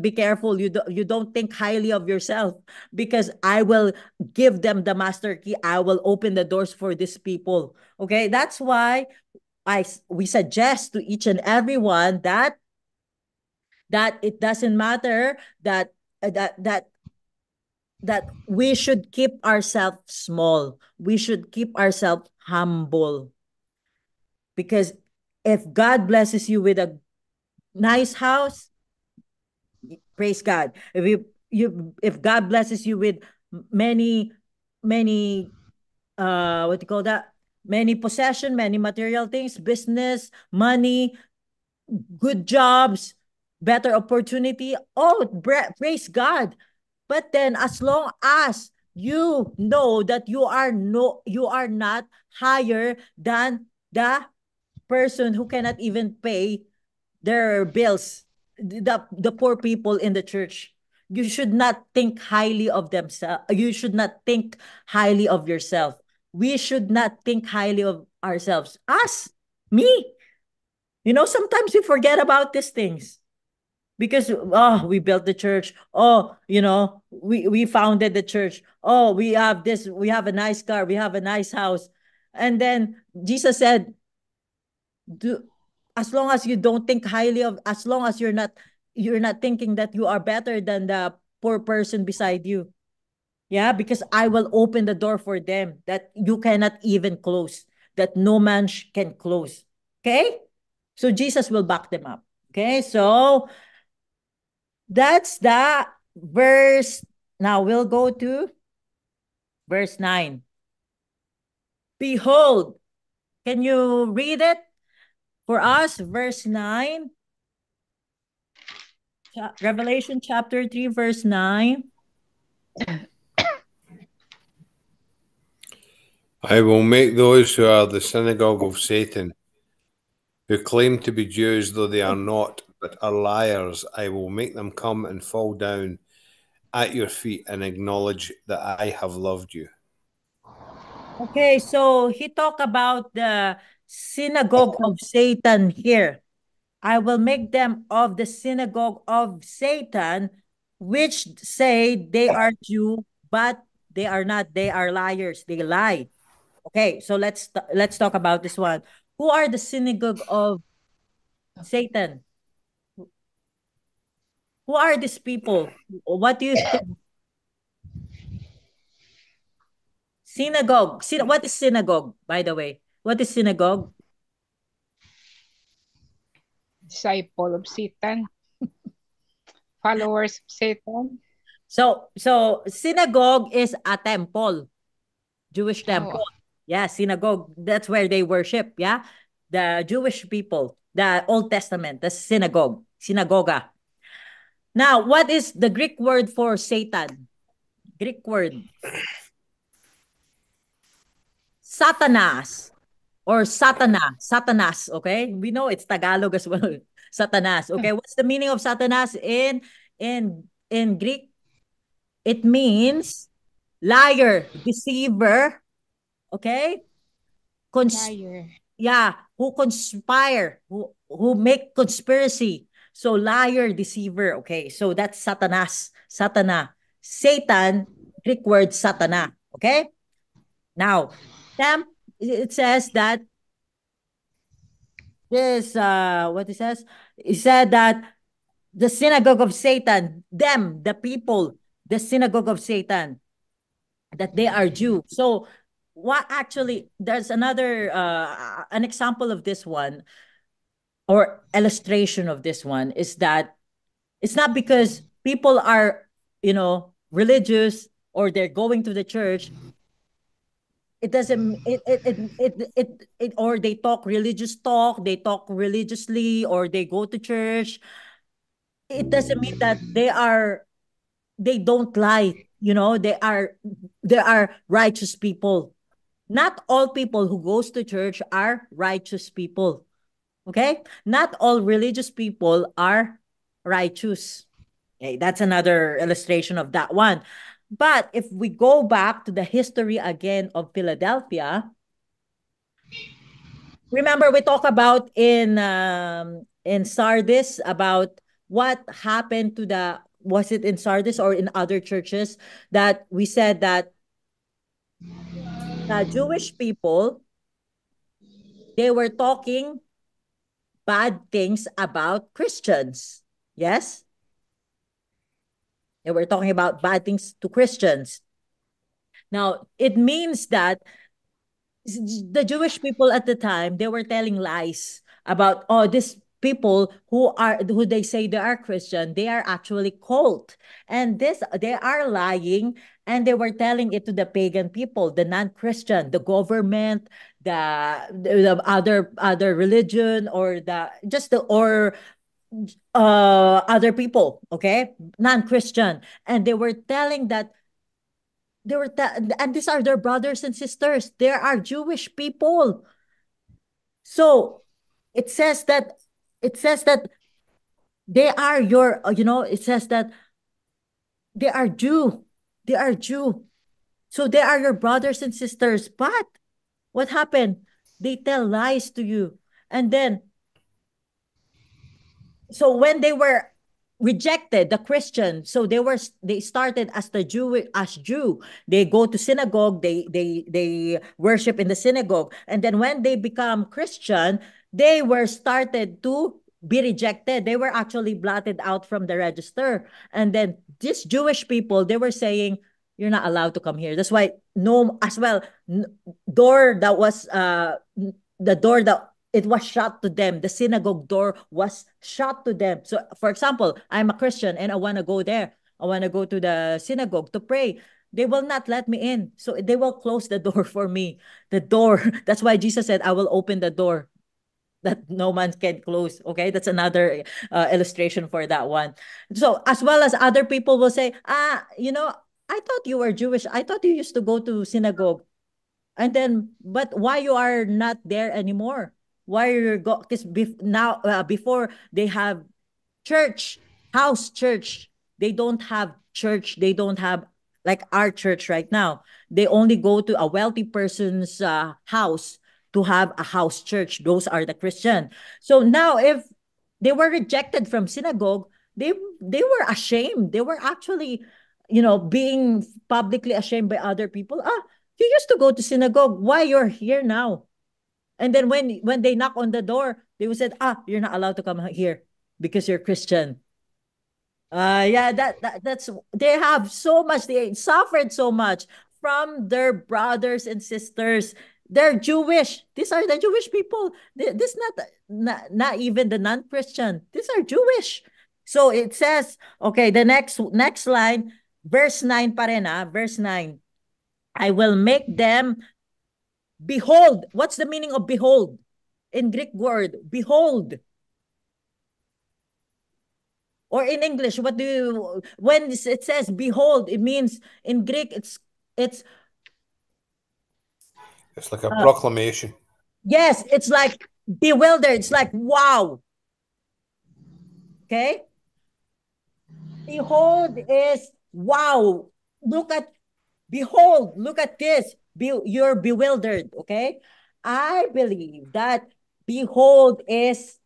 be careful, you don't think highly of yourself, because I will give them the master key, I will open the doors for these people. Okay, that's why we suggest to each and everyone that it doesn't matter, that that that that we should keep ourselves small, we should keep ourselves humble. Because if God blesses you with a nice house, praise God. If God blesses you with many many what do you call that? Many possession, many material things, business, money, good jobs, better opportunity. Oh, praise God. But then as long as you know that you are not higher than the person who cannot even pay their bills, the poor people in the church, you should not think highly of themselves. You should not think highly of yourself. We should not think highly of ourselves. Us, me. Sometimes we forget about these things. because we built the church. Oh, we founded the church. Oh, we have this, we have a nice car, we have a nice house. And then Jesus said, do as long as you don't think highly of, as long as you're not thinking that you are better than the poor person beside you. Yeah, because I will open the door for them that you cannot even close, that no man can close. Okay? So Jesus will back them up. Okay? So that's the verse. Now we'll go to verse 9. Behold, can you read it for us? Verse 9. Revelation chapter 3, verse 9. I will make those who are the synagogue of Satan, who claim to be Jews though they are not, but are liars. I will make them come and fall down at your feet and acknowledge that I have loved you. Okay, so he talked about the synagogue of Satan here. I will make them of the synagogue of Satan, which say they are Jew, but they are not. They are liars. They lie. Okay, so let's talk about this one. Who are the synagogue of Satan? Who are these people? What do you think? Synagogue. What is synagogue, by the way? What is synagogue? Disciple of Satan. Followers of Satan. So synagogue is a temple, Jewish temple. Oh. Yeah, synagogue. That's where they worship. Yeah, the Jewish people, the Old Testament, the synagoga. Now, what is the Greek word for Satan? Greek word. Satanas or Satanas, okay? We know it's Tagalog as well. Satanas, okay? What's the meaning of Satanas in Greek? It means liar, deceiver, okay? Liar. Yeah, who conspire, who make conspiracy. So liar, deceiver, okay? So that's Satanas, Satana. Satan, Greek word Satana, okay? Now, it says that this what it says? It said that the synagogue of Satan, them, the people, the synagogue of Satan, that they are Jew. So what actually, there's another an example of this one, or illustration of this one, is that it's not because people are, religious, or they're going to the church. It doesn't or they talk religious talk, they talk religiously, or they go to church. It doesn't mean that they don't lie. They are righteous people. Not all people who goes to church are righteous people. Okay? Not all religious people are righteous. Okay, that's another illustration of that one. But if we go back to the history again of Philadelphia, remember we talked about in Sardis about what happened to was it in Sardis or in other churches, that we said that the Jewish people, they were talking bad things about Christians. Yes? They were talking about bad things to Christians. Now, it means that the Jewish people at the time, they were telling lies about, oh, these people who they say they are Christian, they are actually cult. And they are lying, and they were telling it to the pagan people, the non-Christian, the government, the other religion, or other people, okay? Non-Christian. And they were telling that and these are their brothers and sisters. There are Jewish people. So it says that they are it says that they are Jew. They are Jew. So they are your brothers and sisters. But what happened? They tell lies to you. And then, so when they were rejected the Christian. So they started as Jew. They go to synagogue, they worship in the synagogue. And then when they become Christian, they were started to be rejected. They were actually blotted out from the register. And then these Jewish people, they were saying, you're not allowed to come here. That's why no, as well, door that was the door that it was shut to them. The synagogue door was shut to them. So, for example, I'm a Christian and I want to go there. I want to go to the synagogue to pray. They will not let me in. So they will close the door for me. The door. That's why Jesus said, I will open the door that no man can close. Okay, that's another illustration for that one. So as well as other people will say, I thought you were Jewish. I thought you used to go to synagogue. And then, but why you are not there anymore? Why you go? Because now, before they have church, house church, they don't have church. They don't have like our church right now. They only go to a wealthy person's house to have a house church. Those are the Christian. So now, if they were rejected from synagogue, they were ashamed. They were actually, being publicly ashamed by other people. You used to go to synagogue. Why you're here now? And then when they knock on the door, they will say, you're not allowed to come here because you're Christian. Yeah, that's they have so much, they suffered so much from their brothers and sisters. They're Jewish. These are the Jewish people. This not even the non-Christian. These are Jewish. So it says, okay, the next line, verse 9 pa rin, verse 9. I will make them behold. What's the meaning of behold? In Greek word, behold. Or in English, what do you, when it says behold, it means in Greek, it's like a proclamation. Yes, it's like bewildered. It's like, wow. Okay? Behold is wow. Behold, look at this. You're bewildered, okay? I believe that behold is,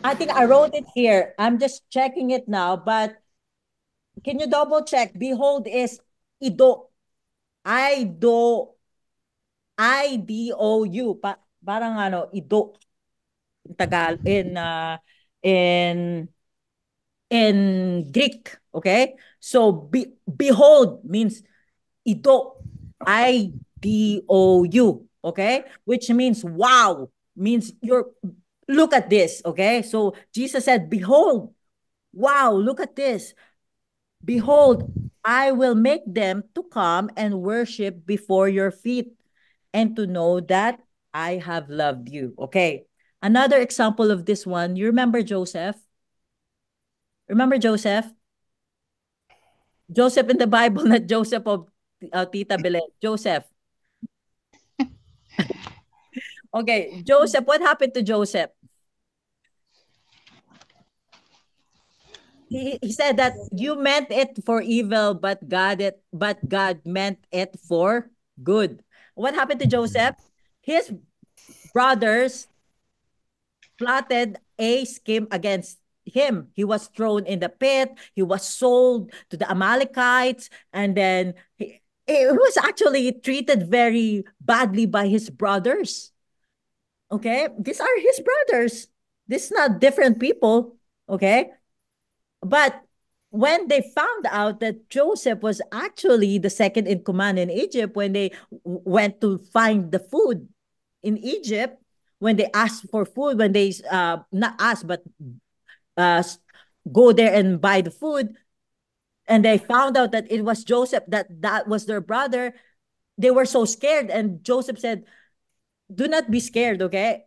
I think I wrote it here. I'm just checking it now, but can you double check? Behold is ido. I-D-O-U. Parang ido. In Greek, okay? So behold means ido, I-D-O-U, okay? Which means wow, means look at this, okay? So Jesus said, behold, wow, look at this. Behold, I will make them to come and worship before your feet and to know that I have loved you. Okay. Another example of this one, you remember Joseph? Remember Joseph? Joseph in the Bible, not Joseph of Tita Belen. Joseph. Okay, Joseph, what happened to Joseph? He said that you meant it for evil, but God meant it for good. What happened to Joseph? His brothers plotted a scheme against him. He was thrown in the pit. He was sold to the Amalekites, and then he was actually treated very badly by his brothers. Okay, these are his brothers. These not different people. Okay, but when they found out that Joseph was actually the second in command in Egypt, when they went to find the food in Egypt, when they asked for food, when they not ask but go there and buy the food, and they found out that it was Joseph, that was their brother, they were so scared. And Joseph said, do not be scared, okay?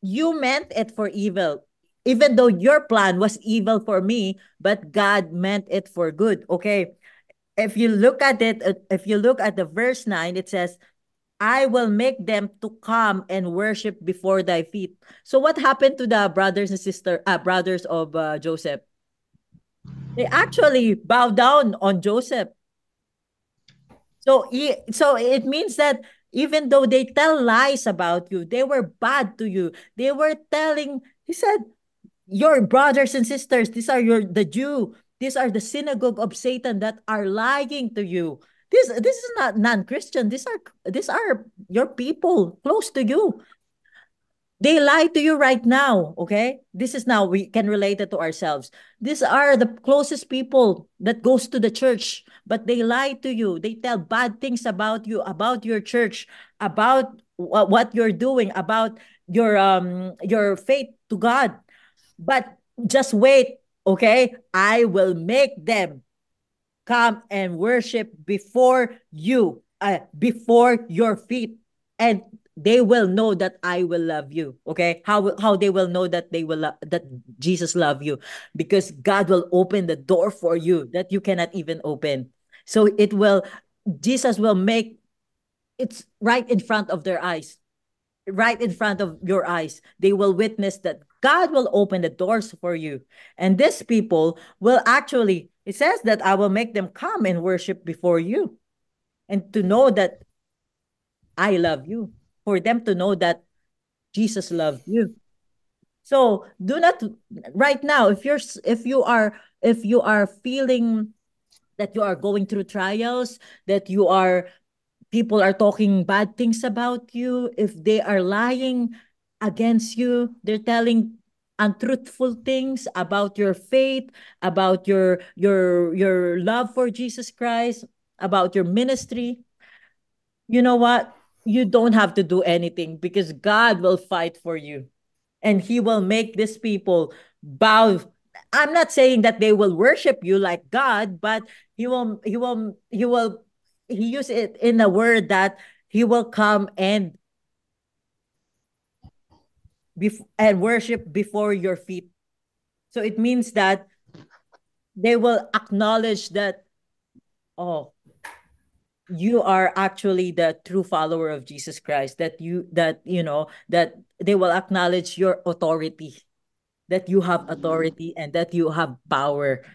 You meant it for evil, even though your plan was evil for me, but God meant it for good, okay? If you look at it, if you look at the verse 9, it says, I will make them to come and worship before thy feet. So what happened to the brothers and brothers of Joseph? They actually bowed down on Joseph. So it means that even though they tell lies about you, they were bad to you. They were telling, he said, your brothers and sisters. These are the Jew. These are the synagogue of Satan that are lying to you. This is not non-Christian. These are your people close to you. They lie to you right now, okay? This is now we can relate it to ourselves. These are the closest people that goes to the church, but they lie to you. They tell bad things about you, about your church, about what you're doing, about your faith to God. But just wait, okay? I will make them come and worship before you, before your feet, and they will know that I will love you. Okay, how they will know that that Jesus love you? Because God will open the door for you that you cannot even open. So Jesus will make it's right in front of their eyes, right in front of your eyes. They will witness that God will open the doors for you. And these people will actually, it says that I will make them come and worship before you and to know that I love you, for them to know that Jesus loves you. So do not right now, if you are feeling that you are going through trials, that you are people are talking bad things about you, if they are lying against you, they're telling untruthful things about your faith, about your love for Jesus Christ, about your ministry. You know what? You don't have to do anything because God will fight for you and he will make these people bow. I'm not saying that they will worship you like God, but he use it in a word that he will come and and worship before your feet. So it means that they will acknowledge that, oh, you are actually the true follower of Jesus Christ, that they will acknowledge your authority, that you have authority and that you have power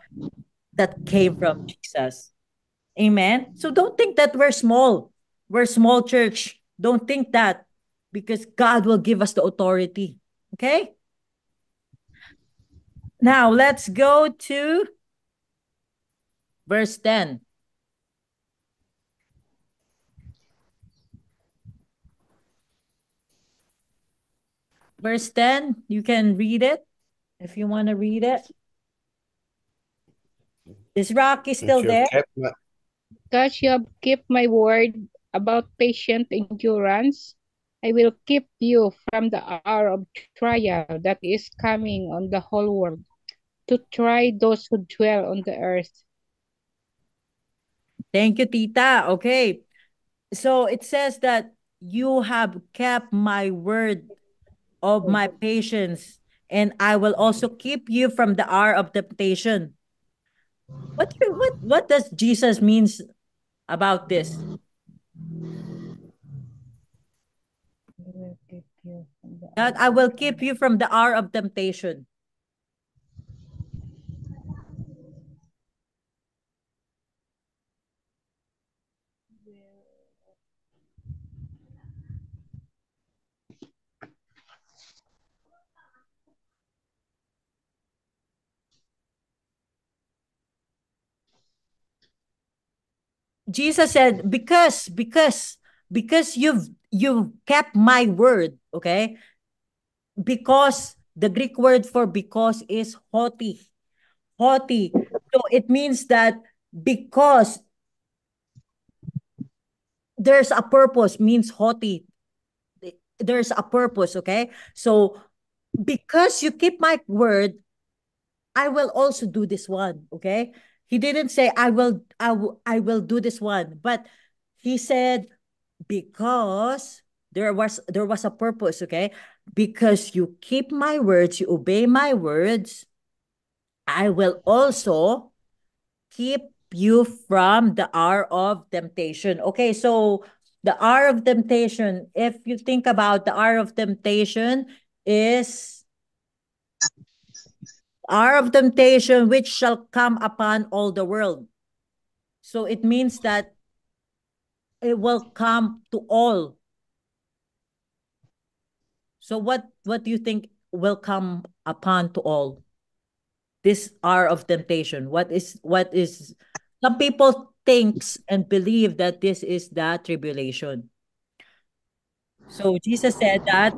that came from Jesus. Amen. So don't think that we're small. We're small church. Don't think that, because God will give us the authority. Okay? Now let's go to verse 10. Verse 10, you can read it if you want to read it. Is Rocky still there? Because you have kept my word about patient endurance, I will keep you from the hour of trial that is coming on the whole world, to try those who dwell on the earth. Thank you, Tita. Okay. So it says that you have kept my word of my patience, and I will also keep you from the hour of temptation. What does Jesus means about this? That I will keep you from the hour of temptation. Jesus said, because you've kept my word, okay? Because the Greek word for because is hoti. Hoti. So it means that because there's a purpose means hoti. There's a purpose, okay? So because you keep my word, I will also do this one, okay? He didn't say I will do this one, but he said because there was a purpose, okay? Because you keep my words, you obey my words, I will also keep you from the hour of temptation. Okay, so the hour of temptation, if you think about the hour of temptation, is hour of temptation which shall come upon all the world. So it means that it will come to all. So what do you think will come upon to all. This hour of temptation. What is some people thinks and believe that this is the tribulation. So Jesus said that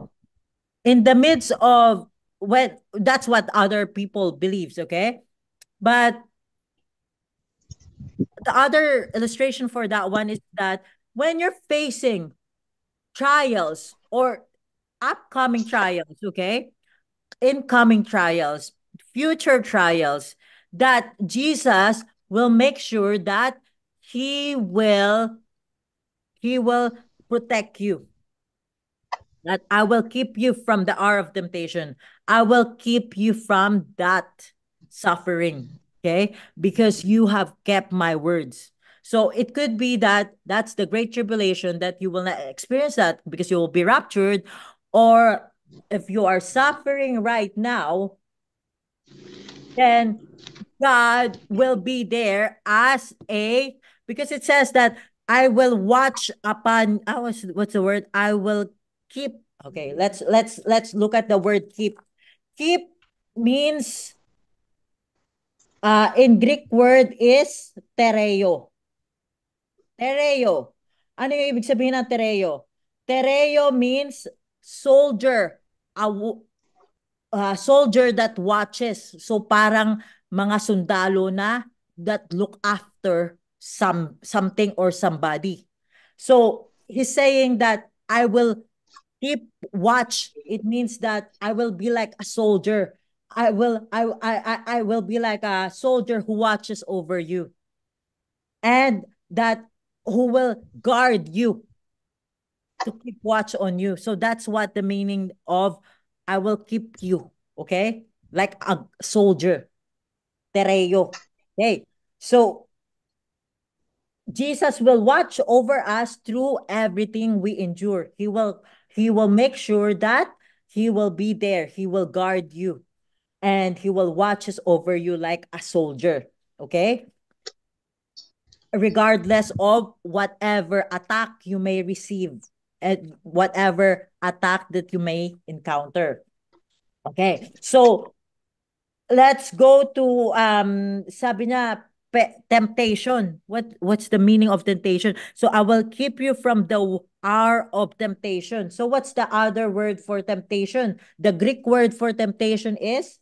in the midst of, when that's what other people believes, okay? But the other illustration for that one is that when you're facing trials or upcoming trials, okay? Incoming trials, future trials, that Jesus will make sure that he will protect you. That I will keep you from the hour of temptation. I will keep you from that suffering. Okay? Because you have kept my words. So it could be that that's the great tribulation, that you will not experience that because you will be raptured. Or if you are suffering right now, then God will be there as a, because it says that I will watch upon, I was, what's the word? I will keep. Okay, let's look at the word keep. Keep means in Greek word is tereo. Tereo. Ano yung ibig sabihin ng tereo? Tereo means soldier. A soldier that watches. So parang mga sundalo na that look after something or somebody. So he's saying that I will keep watch. It means that I will be like a soldier. I will be like a soldier who watches over you, and that who will guard you, to keep watch on you. So that's what the meaning of I will keep you, okay? Like a soldier, tereo. Okay. So Jesus will watch over us through everything we endure. He will make sure that he will be there. He will guard you, and he will watch us over you like a soldier, okay? Regardless of whatever attack you may receive and whatever attack that you may encounter. Okay. So let's go to sabi niya temptation. What's the meaning of temptation? So I will keep you from the hour of temptation. So what's the other word for temptation? The Greek word for temptation is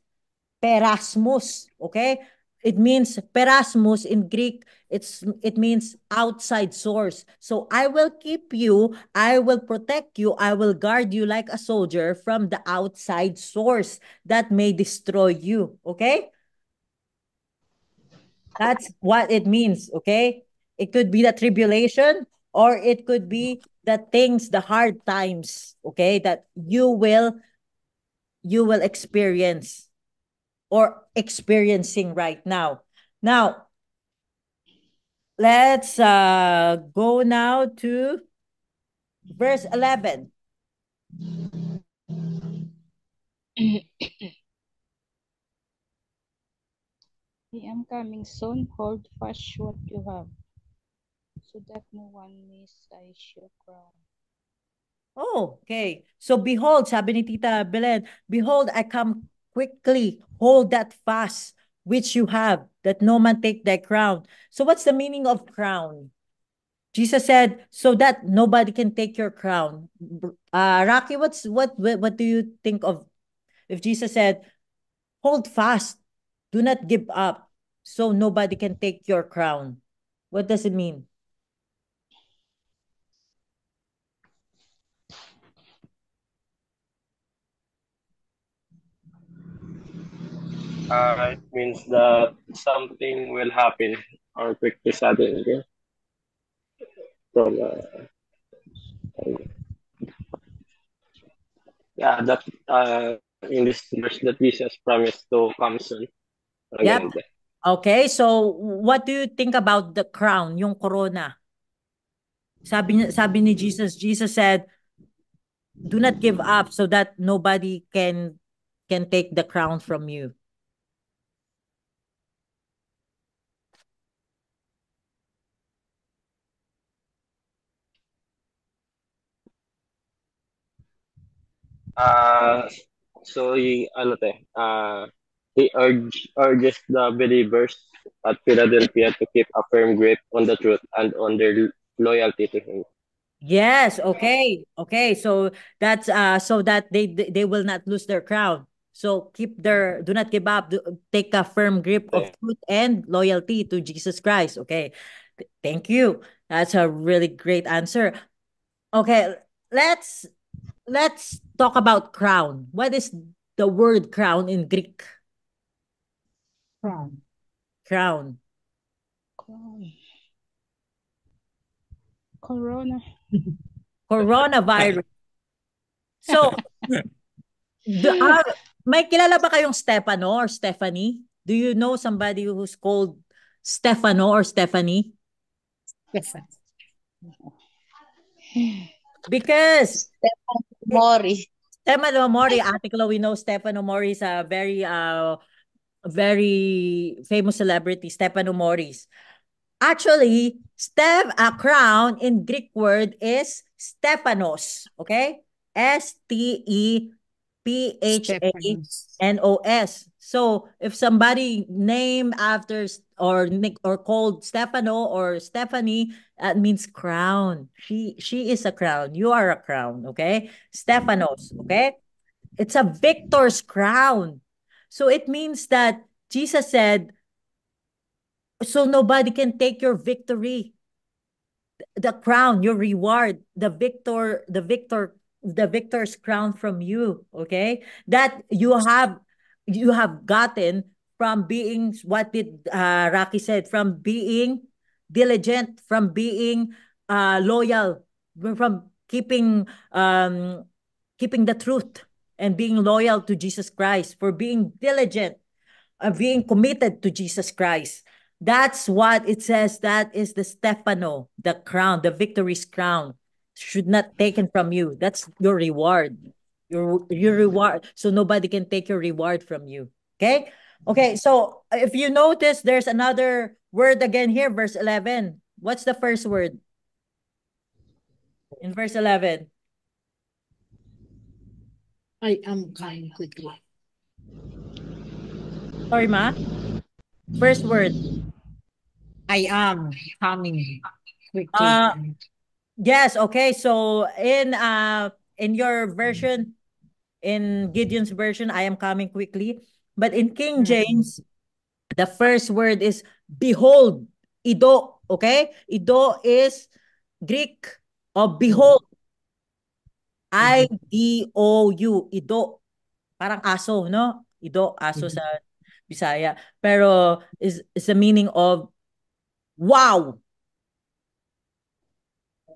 perasmus, okay? It means perasmus in Greek. It means outside source. So I will keep you, I will protect you, I will guard you like a soldier from the outside source that may destroy you, okay? That's what it means, okay? It could be the tribulation, or it could be the things, the hard times, okay, that you will experience or experiencing right now. Now, let's go now to verse 11. I am coming soon. Hold fast what you have, so that no one misses your crown. Oh, okay. So behold, sabi ni Tita Belen, behold, I come quickly. Hold that fast which you have, that no man take thy crown. So what's the meaning of crown? Jesus said, so that nobody can take your crown. Rocky, what do you think of if Jesus said, hold fast, do not give up, so nobody can take your crown? What does it mean? It means that something will happen or quickly suddenly. From yeah, that in this verse that Jesus promised to come soon. Yep. Again, Okay, so what do you think about the crown, yung corona? Sabi ni Jesus said, do not give up so that nobody can take the crown from you. uh, So he urges the believers at Philadelphia to keep a firm grip on the truth and on their loyalty to him. Yes, okay. Okay, so that's so that they will not lose their crown. So do not give up, take a firm grip of truth and loyalty to Jesus Christ. Okay. Thank you. That's a really great answer. Okay, let's let's talk about crown. What is the word crown in Greek? Crown. Crown. Corona. Coronavirus. So, may kilala ba kayong Stefano or Stephanie? Do you know somebody who's called Stefano or Stephanie? Yes. Because Mori. Stefano Mori, Ate Chloe knows Stefano Mori is a very famous celebrity, Stefano Moris. Actually, a crown in Greek word is Stephanos. Okay? Stephanos. So if somebody named after or called Stefano or Stephanie, that means crown. She is a crown. You are a crown. Okay? Stephanos. Okay? It's a victor's crown. So it means that Jesus said, so nobody can take your victory, the crown, your reward, the victor's crown from you. Okay, that you have gotten from being, what did Rocky said, from being diligent, from being loyal, from keeping the truth and being loyal to Jesus Christ, for being diligent, being committed to Jesus Christ. That's what it says. That is the Stefano, the crown, the victory's crown. Should not taken from you. That's your reward. Your reward. So nobody can take your reward from you. Okay? Okay, so if you notice, there's another word again here, verse 11. What's the first word? In verse 11. I am coming quickly. Sorry, Ma. First word. I am coming quickly. Yes, okay. So in your version, in Gideon's version, I am coming quickly. But in King James, the first word is behold, ido, okay? Ido is Greek of behold. I-D-O-U, ido. Parang aso, no? Ido, aso sa Bisaya. Pero is the meaning of wow,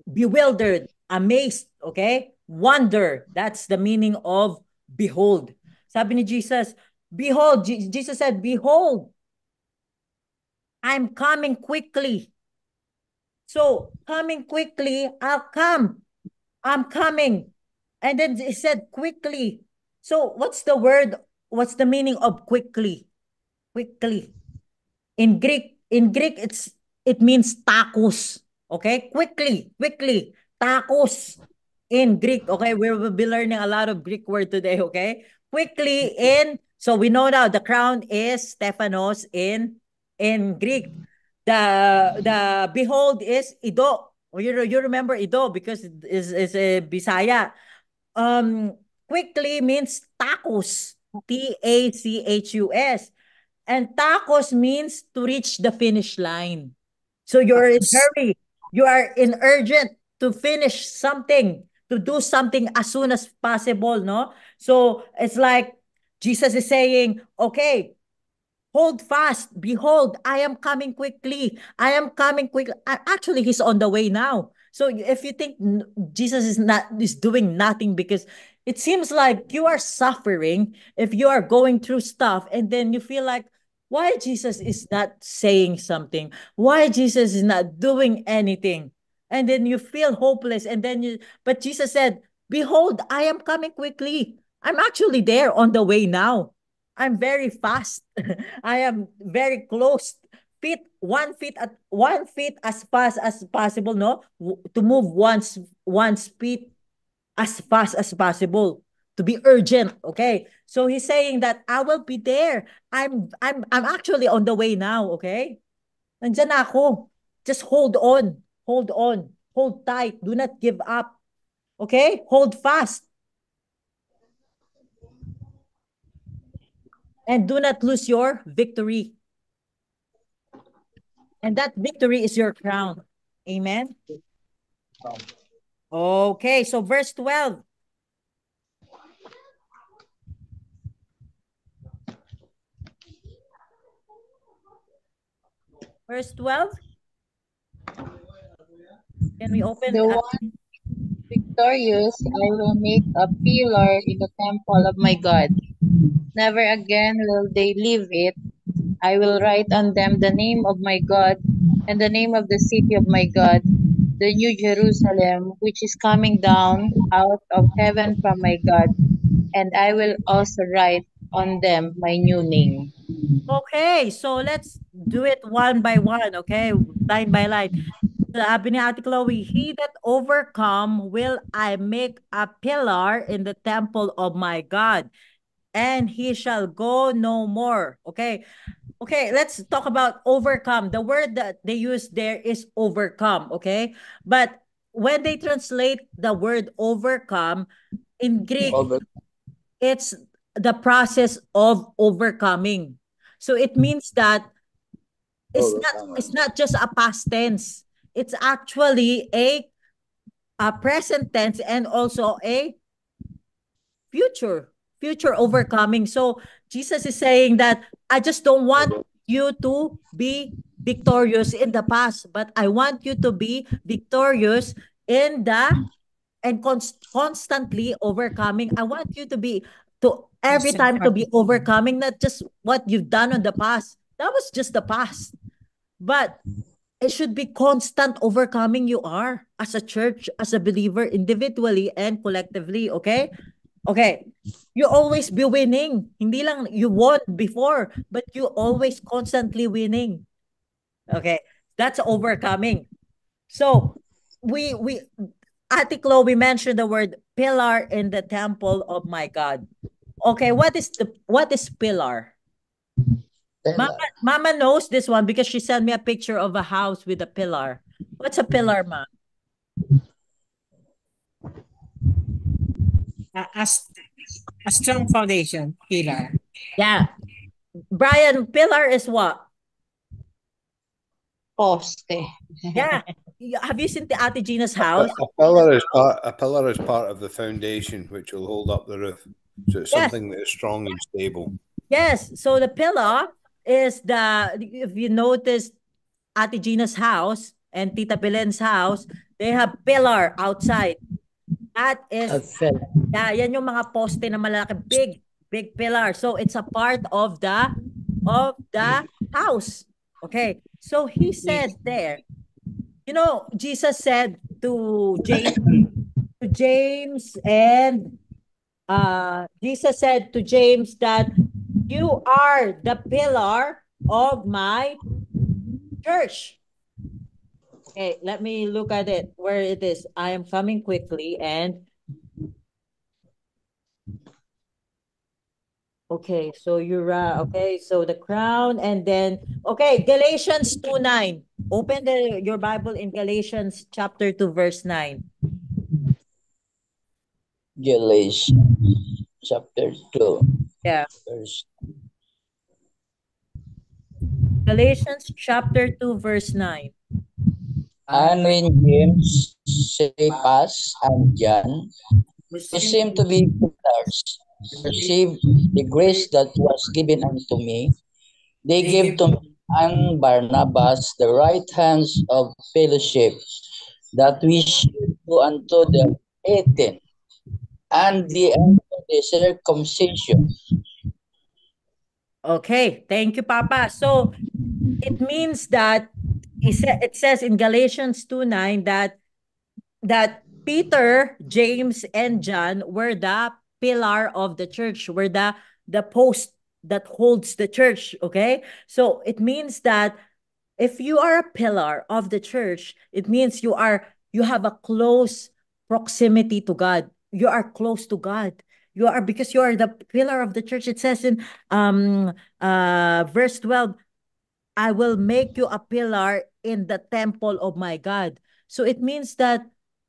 bewildered, amazed, okay? Wonder, that's the meaning of behold. Sabi ni Jesus, behold, Jesus said, behold, I'm coming quickly. So, coming quickly, I'll come. I'm coming. And then he said, quickly. So, what's the word? What's the meaning of quickly? Quickly. In Greek, it means takos. Okay? Quickly. Takos. In Greek, okay? We will be learning a lot of Greek word today, okay? Quickly so we know now the crown is Stephanos in Greek. The behold is Ido. You remember Ido because it is a Bisaya. Quickly means tacos. Tachus. And tacos means to reach the finish line. So you're in hurry. You are in urgent to finish something, to do something as soon as possible, no? So it's like Jesus is saying, okay, hold fast. Behold, I am coming quickly. I am coming quickly. Actually, he's on the way now. So if you think Jesus is doing nothing, because it seems like you are suffering if you are going through stuff and then you feel like, why Jesus is not saying something? Why Jesus is not doing anything? And then you feel hopeless. But Jesus said, behold, I am coming quickly. I'm actually there on the way now. I'm very fast. I am very close. 1 feet as fast as possible, no? To move one feet as fast as possible to be urgent. Okay, so he's saying that I will be there. I'm actually on the way now. Okay, nandyan na ako. Just hold on, hold tight. Do not give up. Okay, hold fast and do not lose your victory. And that victory is your crown. Amen. Okay, so verse 12. Verse 12. Can we open? The one victorious I will make a pillar in the temple of my God. Never again will they leave it. I will write on them the name of my God and the name of the city of my God, the new Jerusalem, which is coming down out of heaven from my God, and I will also write on them my new name. Okay, so let's do it one by one, okay? Line by line. Sabi ni Ate Chloe, he that overcome will I make a pillar in the temple of my God, and he shall go no more. Okay. Okay, let's talk about overcome. The word that they use there is overcome, okay? But when they translate the word overcome in Greek, Over, it's the process of overcoming. So it means that overcome. it's not just a past tense. It's actually a present tense and also a future overcoming. So Jesus is saying that I just don't want you to be victorious in the past, but I want you to be victorious in the and constantly overcoming. I want you to be to every time to be overcoming, not just what you've done in the past. That was just the past. But it should be constant overcoming you are as a church, as a believer, individually and collectively, okay? Okay. You always be winning. Hindi lang you won before, but you always constantly winning. Okay. That's overcoming. So, we Ate Chloe mentioned the word pillar in the temple of my God. Okay, what is pillar? Pillar. Mama knows this one because she sent me a picture of a house with a pillar. What's a pillar, Ma? A strong foundation, pillar. Yeah. Brian, pillar is what? Poste. Yeah. Have you seen the Ate Gina's A, house? a pillar is part of the foundation which will hold up the roof. So it's Yes. something that is strong and stable. Yes. So the pillar is if you notice Ate Gina's house and Tita Belen's house, they have pillar outside. That is, yeah, yan yung mga poste na malaki, big pillar. So it's a part of the house. Okay. So he said there, Jesus said to James and Jesus said to James that you are the pillar of my church. Okay, let me look at it where it is. I am coming quickly and okay, so you're okay, so the crown and then okay, Galatians 2:9. Open your Bible in Galatians chapter 2 verse 9. Galatians chapter 2. Yeah. Verse. Galatians chapter 2 verse 9. And when James, Cephas, and John, who seemed to be pillars, received the grace that was given unto me, they gave to me and Barnabas the right hands of fellowship, that we should go unto the heathen and the circumcision. Okay, thank you, Papa. So it means that it says in Galatians 2:9 that Peter, James, and John were the pillar of the church, were the post that holds the church. Okay, so it means that if you are a pillar of the church, it means you have a close proximity to God. You are close to God. You are, because you are the pillar of the church. It says in verse 12, I will make you a pillar in the temple of my God. So it means that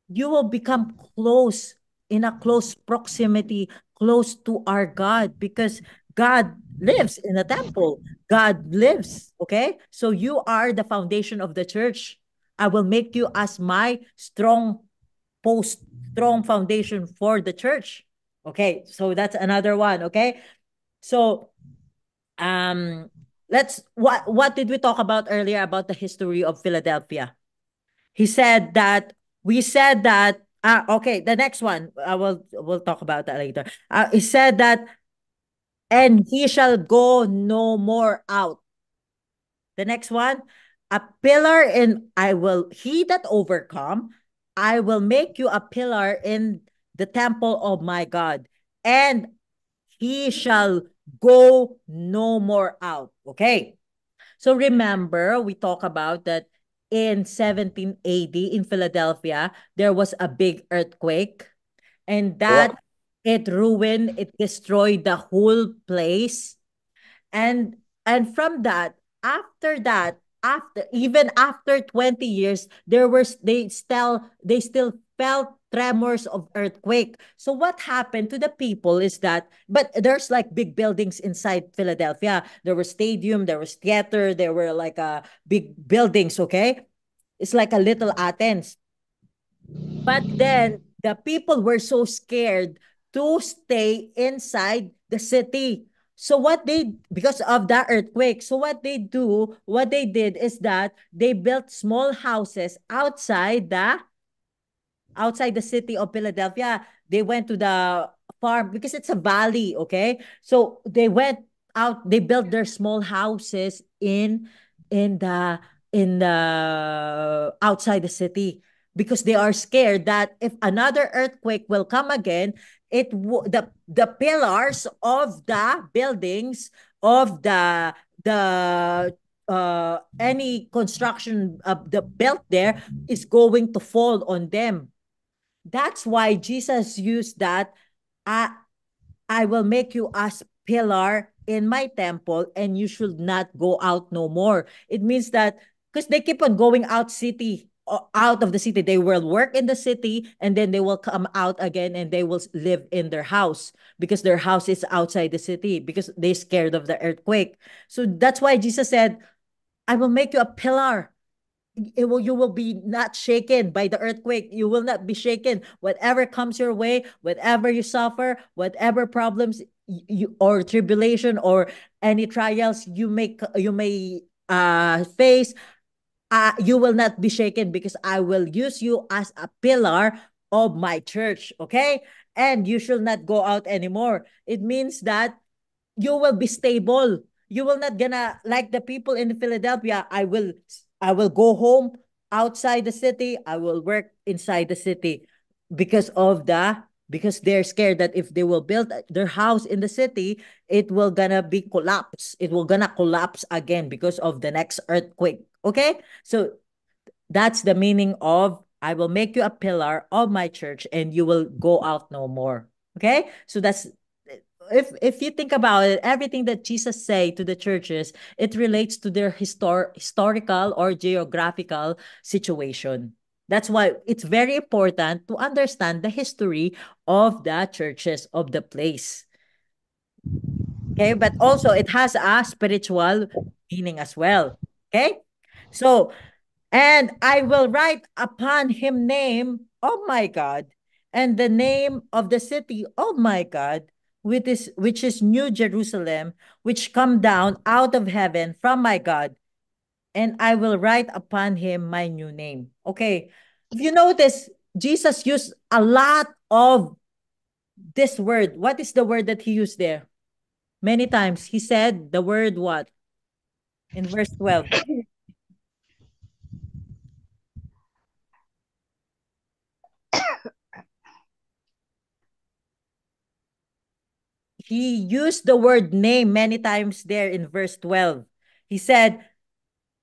you will become close, in a close proximity, close to our God, because God lives in a temple. God lives, okay? So you are the foundation of the church. I will make you as my strong foundation for the church. Okay, so that's another one, okay? So um what did we talk about earlier about the history of Philadelphia? He said that we said that okay, the next one we'll talk about that later. He said that, and he shall go no more out. The next one, a pillar in I will he that overcome, I will make you a pillar in the temple of my God, and he shall go no more out. Okay. So remember, we talk about that in 17 AD in Philadelphia, there was a big earthquake, and that Correct. it destroyed the whole place. And from that, after that, after even after 20 years, they still felt tremors of earthquake. So what happened to the people is that, but there's like big buildings inside Philadelphia. There was stadium, there was theater, there were like big buildings, okay? It's like a little Athens. But then the people were so scared to stay inside the city. So because of that earthquake, so what they did is that they built small houses outside the city of Philadelphia. They went to the farm because it's a valley, okay? So they went out, they built their small houses in the outside the city, because they are scared that if another earthquake will come again, the pillars of the buildings of the any construction the built there is going to fall on them. That's why Jesus used that, I, I will make you as pillar in my temple, and you should not go out no more. It means that because they keep on going out of the city, they will work in the city, and then they will come out again, and they will live in their house, because their house is outside the city, because they're scared of the earthquake. So that's why Jesus said, I will make you a pillar. You will be not shaken by the earthquake. You will not be shaken. Whatever comes your way, whatever you suffer, whatever problems or tribulation or any trials you may face, you will not be shaken, because I will use you as a pillar of my church. Okay, and you shall not go out anymore. It means that you will be stable. You will not gonna like the people in Philadelphia. I will go home outside the city. I will work inside the city, because they're scared that if they will build their house in the city, it will gonna be collapse. It will gonna collapse again because of the next earthquake. Okay? So that's the meaning of I will make you a pillar of my church, and you will go out no more. Okay? So that's, if you think about it, everything that Jesus say to the churches, it relates to their historical or geographical situation. That's why it's very important to understand the history of the churches of the place. Okay, but also it has a spiritual meaning as well. Okay, so, and I will write upon him name of my God, and the name of the city of my God, which is New Jerusalem, which come down out of heaven from my God, and I will write upon him my new name. Okay. If you notice, Jesus used a lot of this word. What is the word that he used there? Many times. He said the word what? In verse 12. He used the word name many times there in verse 12. He said,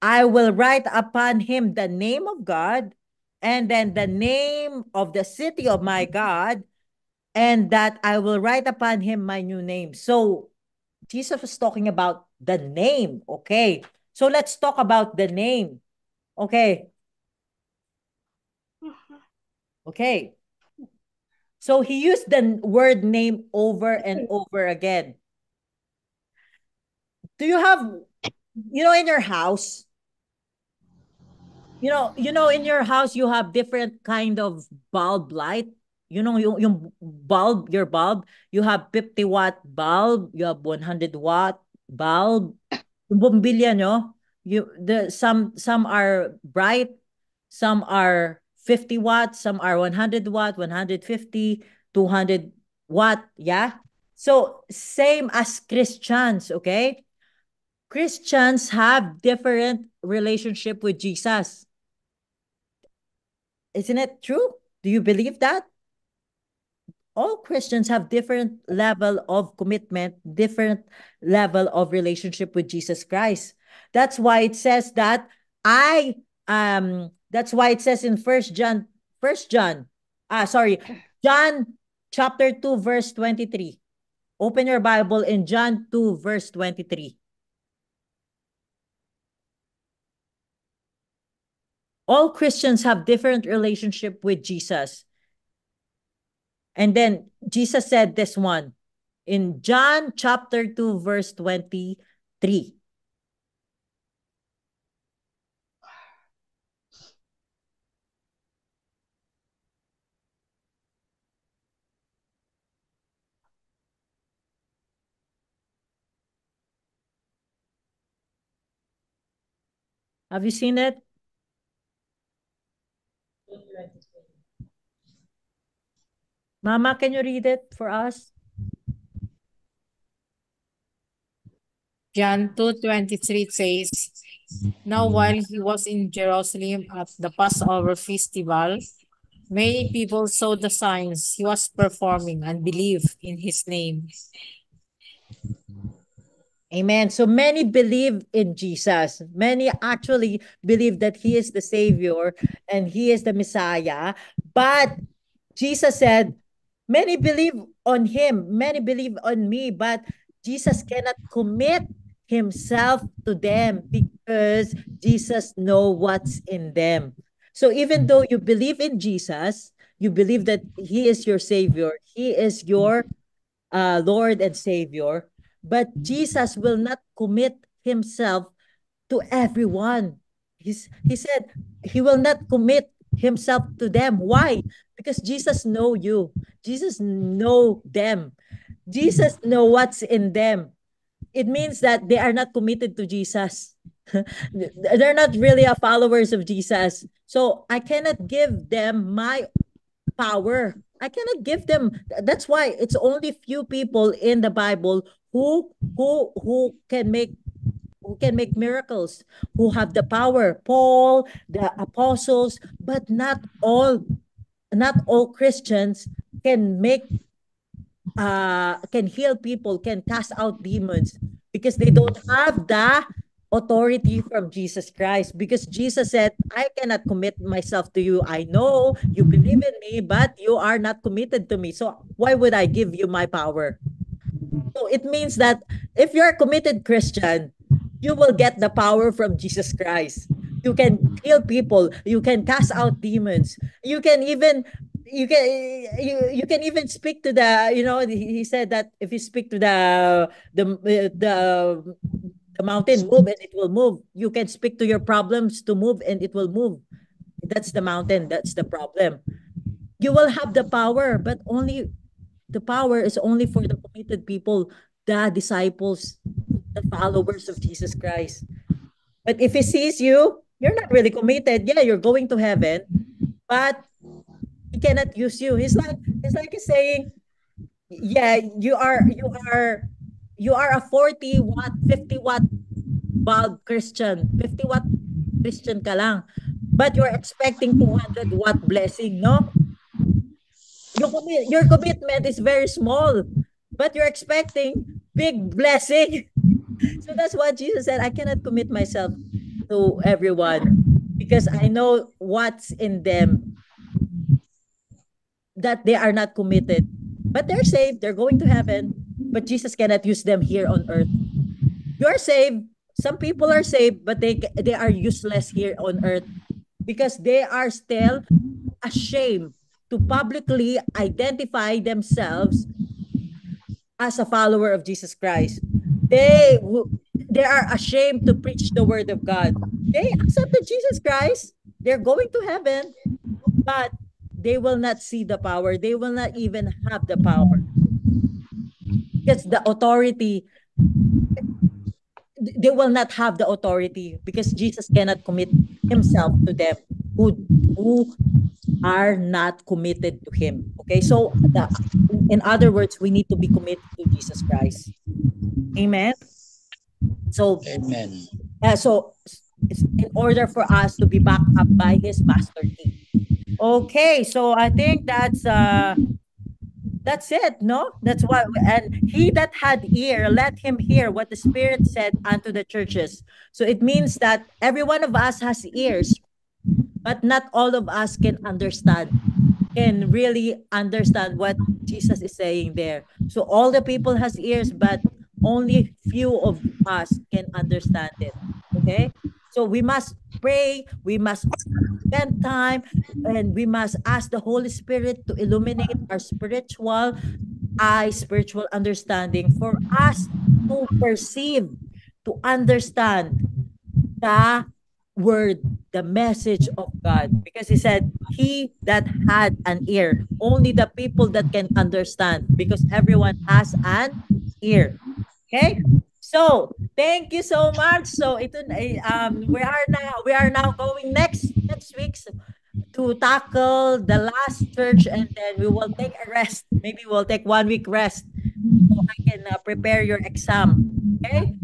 I will write upon him the name of God, and then the name of the city of my God, and that I will write upon him my new name. So Jesus was talking about the name. Okay. So let's talk about the name. Okay. Okay. So he used the word name over and over again. Do you have, in your house, in your house, you have different kind of bulb light. Yung bulb, your bulb, you have 50-watt bulb, you have 100-watt bulb. Yung bombilya nyo, some are bright, some are 50 watts, some are 100 watt, 150, 200 watt, yeah? So same as Christians, okay? Christians have different relationship with Jesus. Isn't it true? Do you believe that? All Christians have different level of commitment, different level of relationship with Jesus Christ. That's why it says that that's why it says in John chapter 2 verse 23. Open your Bible in John 2 verse 23. All Christians have different relationship with Jesus. And then Jesus said this one in John chapter 2 verse 23. Have you seen it? Mama, can you read it for us? John 2:23 says, Now while he was in Jerusalem at the Passover festival, many people saw the signs he was performing and believed in his name. Amen. So many believe in Jesus. Many actually believe that he is the Savior and he is the Messiah. But Jesus said, many believe on him, many believe on me, but Jesus cannot commit himself to them because Jesus knows what's in them. So even though you believe in Jesus, you believe that he is your Savior, he is your Lord and Savior, but Jesus will not commit himself to everyone. He said he will not commit himself to them. Why? Because Jesus know you. Jesus know them. Jesus know what's in them. It means that they are not committed to Jesus. They're not really a followers of Jesus. So I cannot give them my power. I cannot give them. That's why it's only few people in the Bible who can make miracles, who have the power. Paul, the apostles, but not all Christians can can heal people, can cast out demons because they don't have the authority from Jesus Christ. Because Jesus said, I cannot commit myself to you. I know you believe in me, but you are not committed to me. So why would I give you my power? So it means that if you're a committed Christian, you will get the power from Jesus Christ. You can heal people. You can cast out demons. You can even you can even speak to the, he said that if you speak to the mountain, move and it will move. You can speak to your problems to move and it will move. That's the mountain. That's the problem. You will have the power, but only the power is only for the committed people, the disciples, the followers of Jesus Christ. But if he sees you, you're not really committed. Yeah, you're going to heaven, but he cannot use you. He's saying, yeah, you are a 40-watt, 50-watt bulb Christian. 50-watt Christian ka lang. But you're expecting 200-watt blessing, no? Your commitment is very small, but you're expecting big blessing. So that's what Jesus said. I cannot commit myself to everyone because I know what's in them, that they are not committed. but they're saved. They're going to heaven, but Jesus cannot use them here on earth. You're saved. Some people are saved, but they are useless here on earth because they are still ashamed to publicly identify themselves as a follower of Jesus Christ. They are ashamed to preach the word of God. They accepted Jesus Christ. They're going to heaven, but they will not see the power. They will not even have the power because the authority, they will not have the authority because Jesus cannot commit himself to them who are not committed to him. Okay, so in other words, we need to be committed to Jesus Christ. Amen. So Amen. so in order for us to be backed up by his master key. Okay, so I think that's it, no? That's what, and he that had ear, let him hear what the Spirit said unto the churches. So it means that every one of us has ears, but not all of us can really understand what Jesus is saying there. So all the people has ears, but only few of us can understand it. Okay? So we must pray, we must spend time, and we must ask the Holy Spirit to illuminate our spiritual eye, spiritual understanding for us to perceive, to understand the word, the message of God. Because he said, he that had an ear, only the people that can understand, because everyone has an ear. Okay? So, thank you so much. So, we are now going next week to tackle the last church, and then we will take a rest. Maybe we'll take 1 week rest so I can prepare your exam. Okay?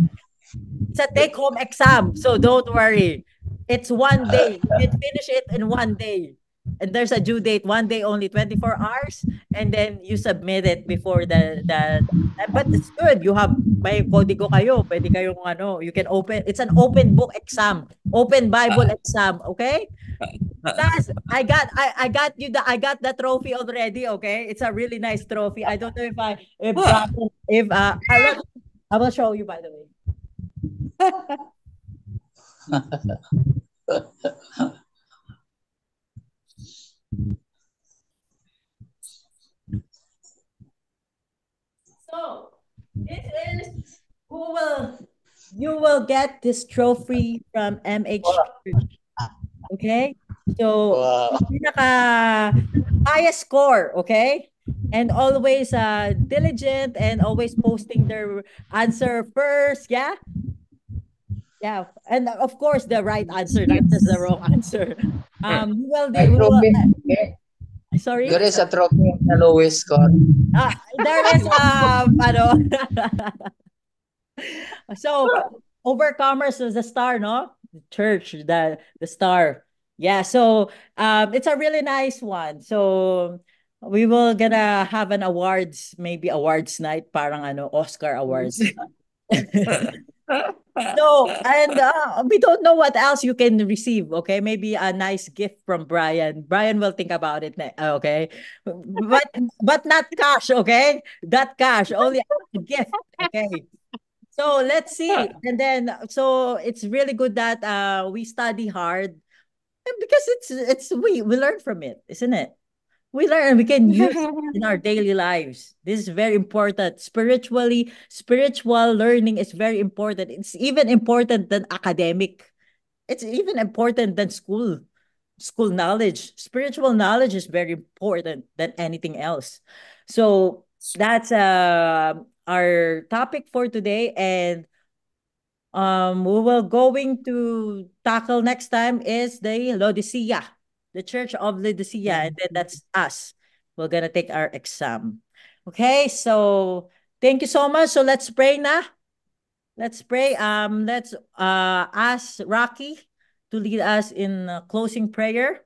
It's a take-home exam, so don't worry. It's 1 day. You can finish it in 1 day. And there's a due date, 1 day only, 24 hours, and then you submit it before but it's good. You have may kodigo kayo, pwede kayong you can open. It's an open book exam, open Bible exam, okay? Plus, I got the trophy already, okay? It's a really nice trophy. I don't know if Brian, if I will show you by the way. So, this is you will get this trophy from MH Church. Okay? So, Wow. highest score, okay? And always diligent and always posting their answer first, yeah? Yeah, and of course the right answer, not just the wrong answer. May trophy. Sorry? There is a trophy of the lowest score. There is so Overcomers is the star, no? The church, the star. Yeah, so it's a really nice one. So we will gonna have an awards, maybe awards night, parang Oscar awards. So, and we don't know what else you can receive, okay? Maybe a nice gift from Brian. Brian will think about it, okay? But not cash, okay? Not cash, only a gift, okay? So let's see. And then so it's really good that we study hard because we learn from it, isn't it? We learn and we can use it in our daily lives. This is very important. Spiritual learning is very important. It's even important than academic. It's even important than school knowledge. Spiritual knowledge is very important than anything else. So that's our topic for today, and we will going to tackle next time is the Laodicea, the Church of Laodicea, and then that's us. We're gonna take our exam. Okay, so thank you so much. So let's pray na. Let's pray. Let's ask Rocky to lead us in closing prayer.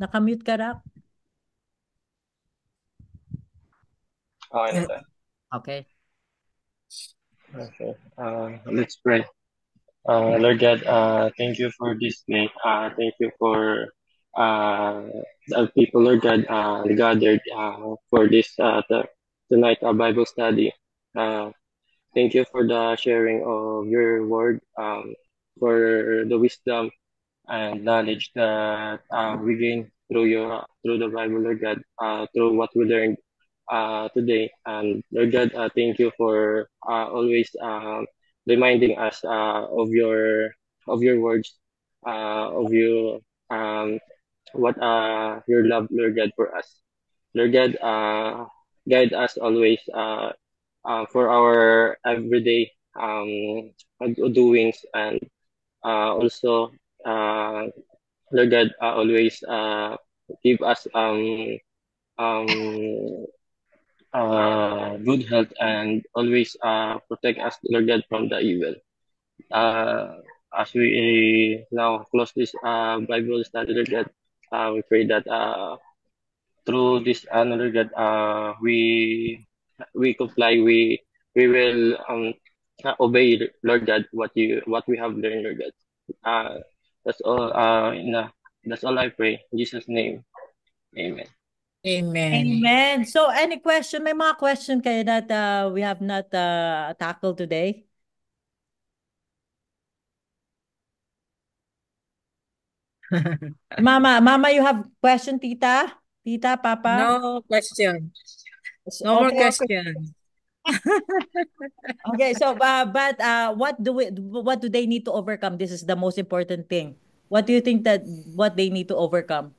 Nakamute ka, Rock. Okay na tayo. Okay. Okay. Let's pray. Lord God, thank you for this day. Thank you for uh, the people, Lord God, gathered for this tonight Bible study. Uh, Thank you for the sharing of your word, for the wisdom and knowledge that we gain through your through the Bible, Lord God, through what we learned today. And Lord God, thank you for always reminding us of your words, of your what your love, Lord God, for us. Lord God, guide us always for our everyday doings, and also uh, Lord God, always give us um, good health, and always protect us, Lord God, from the evil. Uh, as we now close this Bible study, Lord God, we pray that through this Lord God, we comply, we will obey, Lord God, what we have learned, Lord God. That's all. That's all I pray in Jesus' name. Amen. Amen. Amen. So, any question? May mga question kayo that we have not tackled today? Mama, you have question, Tita? Tita, Papa? No question. No more Okay. question. Okay, so but what do they need to overcome? This is the most important thing. What do you think that what they need to overcome?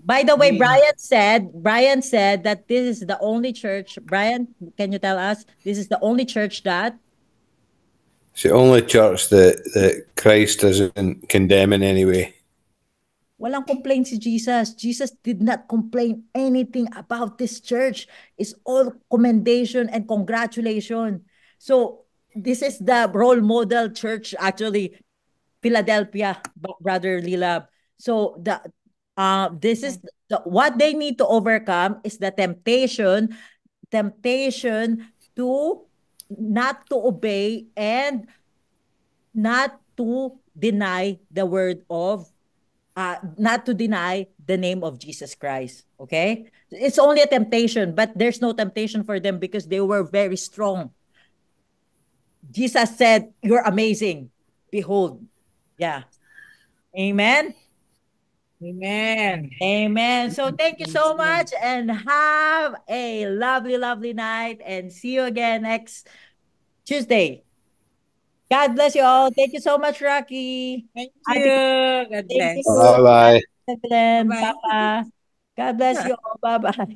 By the way, We- Brian said that this is the only church. Brian, can you tell us this is the only church that It's the only church that Christ doesn't condemn in any way. walang complaint si Jesus. Jesus did not complain anything about this church. It's all commendation and congratulation. So this is the role model church, actually, Philadelphia, Brother Lilab. So this is what they need to overcome is the temptation to not to obey and not to deny the word of not to deny the name of Jesus Christ. Okay? It's only a temptation, but there's no temptation for them because they were very strong. Jesus said, "You're amazing. Behold." Yeah. Amen. Amen. Amen. So thank you so much and have a lovely, lovely night and see you again next Tuesday. God bless you all. Thank you so much, Rocky. Thank Auntie, you. God thank bless. you. Bye bye. Glenn, Bye-bye. Papa. God bless you all. Bye bye.